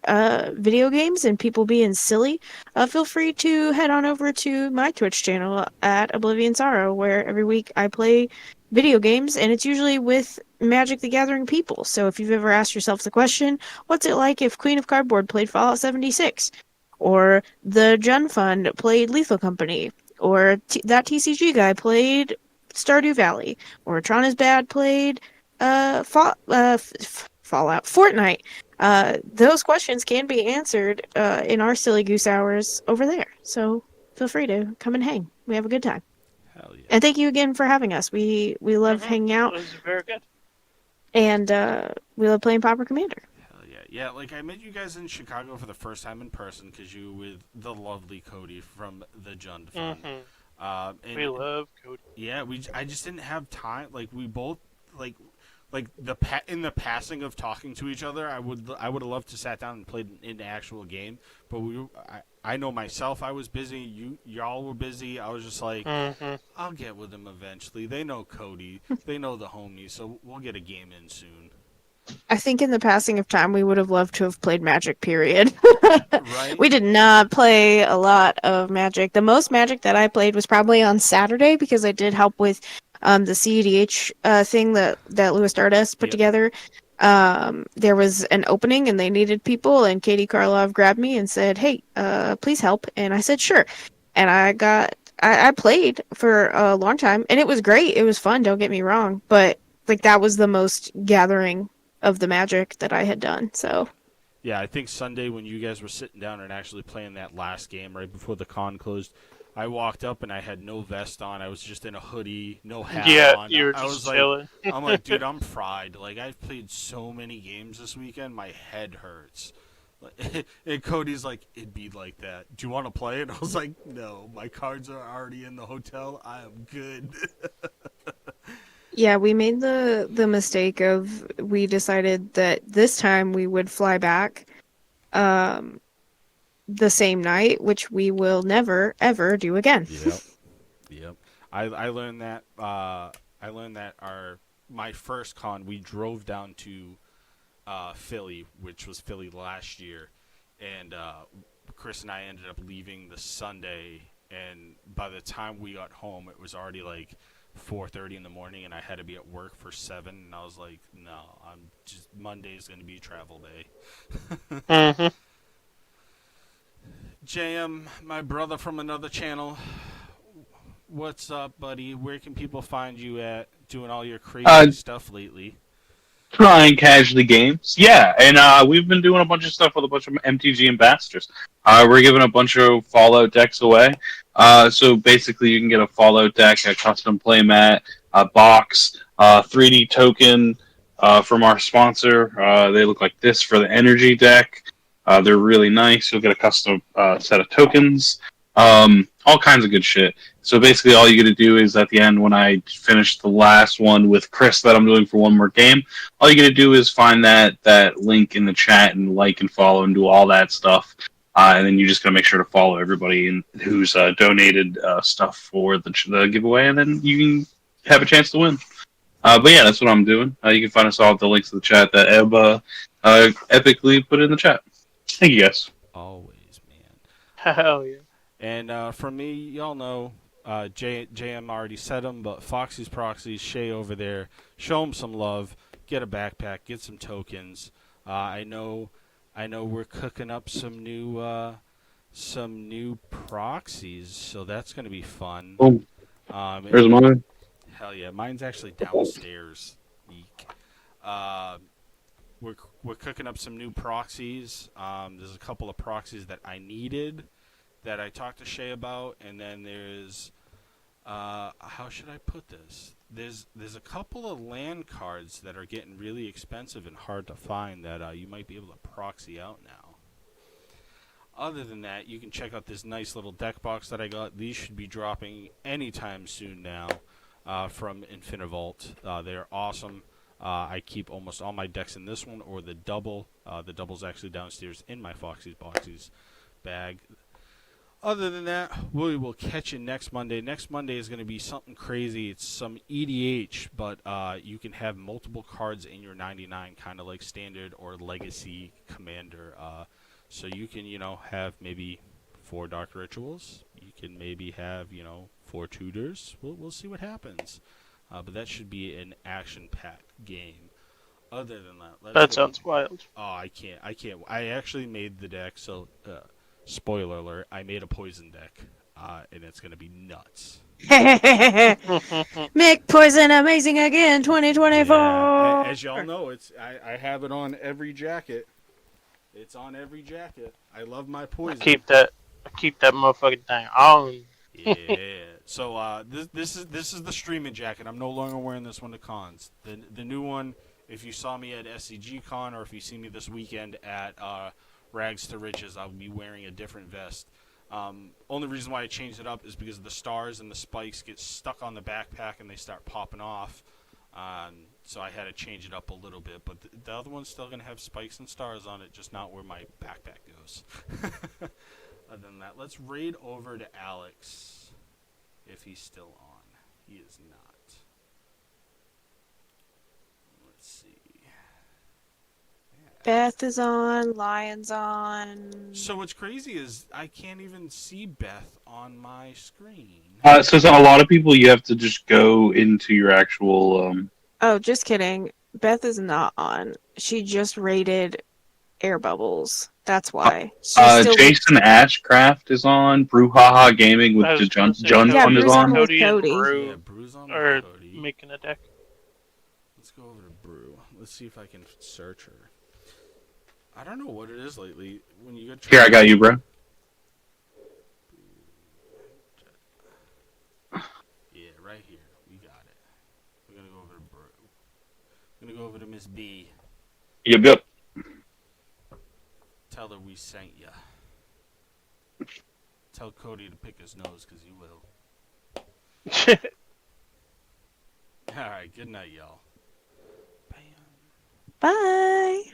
video games and people being silly, feel free to head on over to my Twitch channel at Oblivion Sorrow, where every week I play video games, and it's usually with Magic the Gathering people. So if you've ever asked yourself the question, what's it like if Queen of Cardboard played Fallout 76? Or the Jun Fund played Lethal Company? Or that TCG guy played Stardew Valley? Or Tron is Bad played Fallout, Fortnite. Those questions can be answered in our silly goose hours over there. So feel free to come and hang. We have a good time. Hell yeah. And thank you again for having us. We love hanging out, It was very good. and we love playing Pauper Commander. Hell yeah. Yeah, like I met you guys in Chicago for the first time in person because you were with the lovely Cody from the Jund Fund. And We love Cody. yeah, I just didn't have time. Like we both like in the passing of talking to each other, I would have loved to sat down and played an actual game, but I know myself, I was busy. Y'all were busy. I was just like, I'll get with them eventually. They know Cody, they know the homies, so we'll get a game in soon. I think in the passing of time, we would have loved to have played Magic, period. Right? We did not play a lot of Magic. The most Magic that I played was probably on Saturday because I did help with the CEDH thing that Louis Stardust put together. There was an opening and they needed people, and Katie Karlov grabbed me and said, "Hey, please help." And I said, "Sure." And I played for a long time, and it was great. It was fun, don't get me wrong, but like that was the most gathering of the Magic that I had done. So Yeah, I think Sunday when you guys were sitting down and actually playing that last game right before the con closed, I walked up and I had no vest on. I was just in a hoodie, no hat on. You were I just was chilling. like, I'm like, dude, I'm fried. Like I've played so many games this weekend, my head hurts. And Cody's like, it'd be like that. Do you want to play? And I was like, no, my cards are already in the hotel. I am good. yeah, we made the mistake of we decided that this time we would fly back the same night, which we will never ever do again. Yep. I learned that. My first con, we drove down to Philly, which was Philly last year, and Chris and I ended up leaving the Sunday and by the time we got home, it was already like 4:30 in the morning, and I had to be at work for 7. And I was like, no, Monday is going to be travel day. Mm-hmm. JM, my brother from another channel, what's up, buddy? Where can people find you at doing all your crazy stuff lately? Trying casually games. Yeah, and we've been doing a bunch of stuff with a bunch of MTG ambassadors. We're giving a bunch of Fallout decks away. So basically, you can get a Fallout deck, a custom playmat, a box, 3D token from our sponsor. They look like this for the energy deck. They're really nice. You'll get a custom set of tokens. All kinds of good shit. So basically, all you got to do is at the end, when I finish the last one with Chris that I'm doing for one more game, all you got to do is find that link in the chat and like and follow and do all that stuff. And then you just got to make sure to follow everybody who's donated stuff for the giveaway, and then you can have a chance to win. But yeah, that's what I'm doing. You can find us all at the links in the chat that Eb epically put in the chat. Thank you, guys. Always, man. Hell yeah. And for me, y'all know, JM already said them, but Foxy's Proxies, Shay over there, show him some love, get a backpack, get some tokens. I know we're cooking up some new proxies, so that's gonna be fun. Boom. There's mine. Hell yeah, mine's actually downstairs. Eek. We're cooking up some new proxies. There's a couple of proxies that I needed that I talked to Shay about, and then there's how should I put this? There's a couple of land cards that are getting really expensive and hard to find that you might be able to proxy out now. Other than that, you can check out this nice little deck box that I got. These should be dropping anytime soon now from Infinivalt. They're awesome. I keep almost all my decks in this one or the double. The double's actually downstairs in my Foxy's Boxies bag. Other than that, we will catch you next Monday. Next Monday is going to be something crazy. It's some EDH, but you can have multiple cards in your 99, kind of like Standard or Legacy Commander. So you can, have maybe 4 Dark Rituals. You can maybe have, 4 Tutors. We'll see what happens. But that should be an action-packed game. Other than that, That sounds wild. Oh, I can't. I actually made the deck, so... spoiler alert, I made a poison deck, and it's going to be nuts. Make poison amazing again 2024. Yeah, as y'all know, I have it on every jacket. It's on every jacket. I love my poison. I keep that motherfucking thing on. Yeah. So this is the streaming jacket. I'm no longer wearing this one to cons. The new one, if you saw me at SCG Con or if you see me this weekend at Rags to Riches, I'll be wearing a different vest. Only reason why I changed it up is because the stars and the spikes get stuck on the backpack and they start popping off. So I had to change it up a little bit. But the other one's still going to have spikes and stars on it, just not where my backpack goes. Other than that, let's raid over to Alex if he's still on. He is not. Let's see. Beth is on, Lion's on. So what's crazy is I can't even see Beth on my screen. So a lot of people, you have to just go into your actual... Oh, just kidding. Beth is not on. She just raided Air Bubbles. That's why. Jason Ashcraft is on. Brouhaha Gaming with the Jun yeah, one is Brew's on. with Cody Cody. and Brew Yeah, Brew's on are with Cody. making a deck. Let's go over to Brew. Let's see if I can search her. I don't know what it is lately. When you get Here, I got you, bro. Yeah, right here. We got it. We're gonna go over to Brew. We're gonna go over to Miss B. Yep. Tell her we sent ya. Tell Cody to pick his nose, because he will. Alright, good night, y'all. Bam. Bye.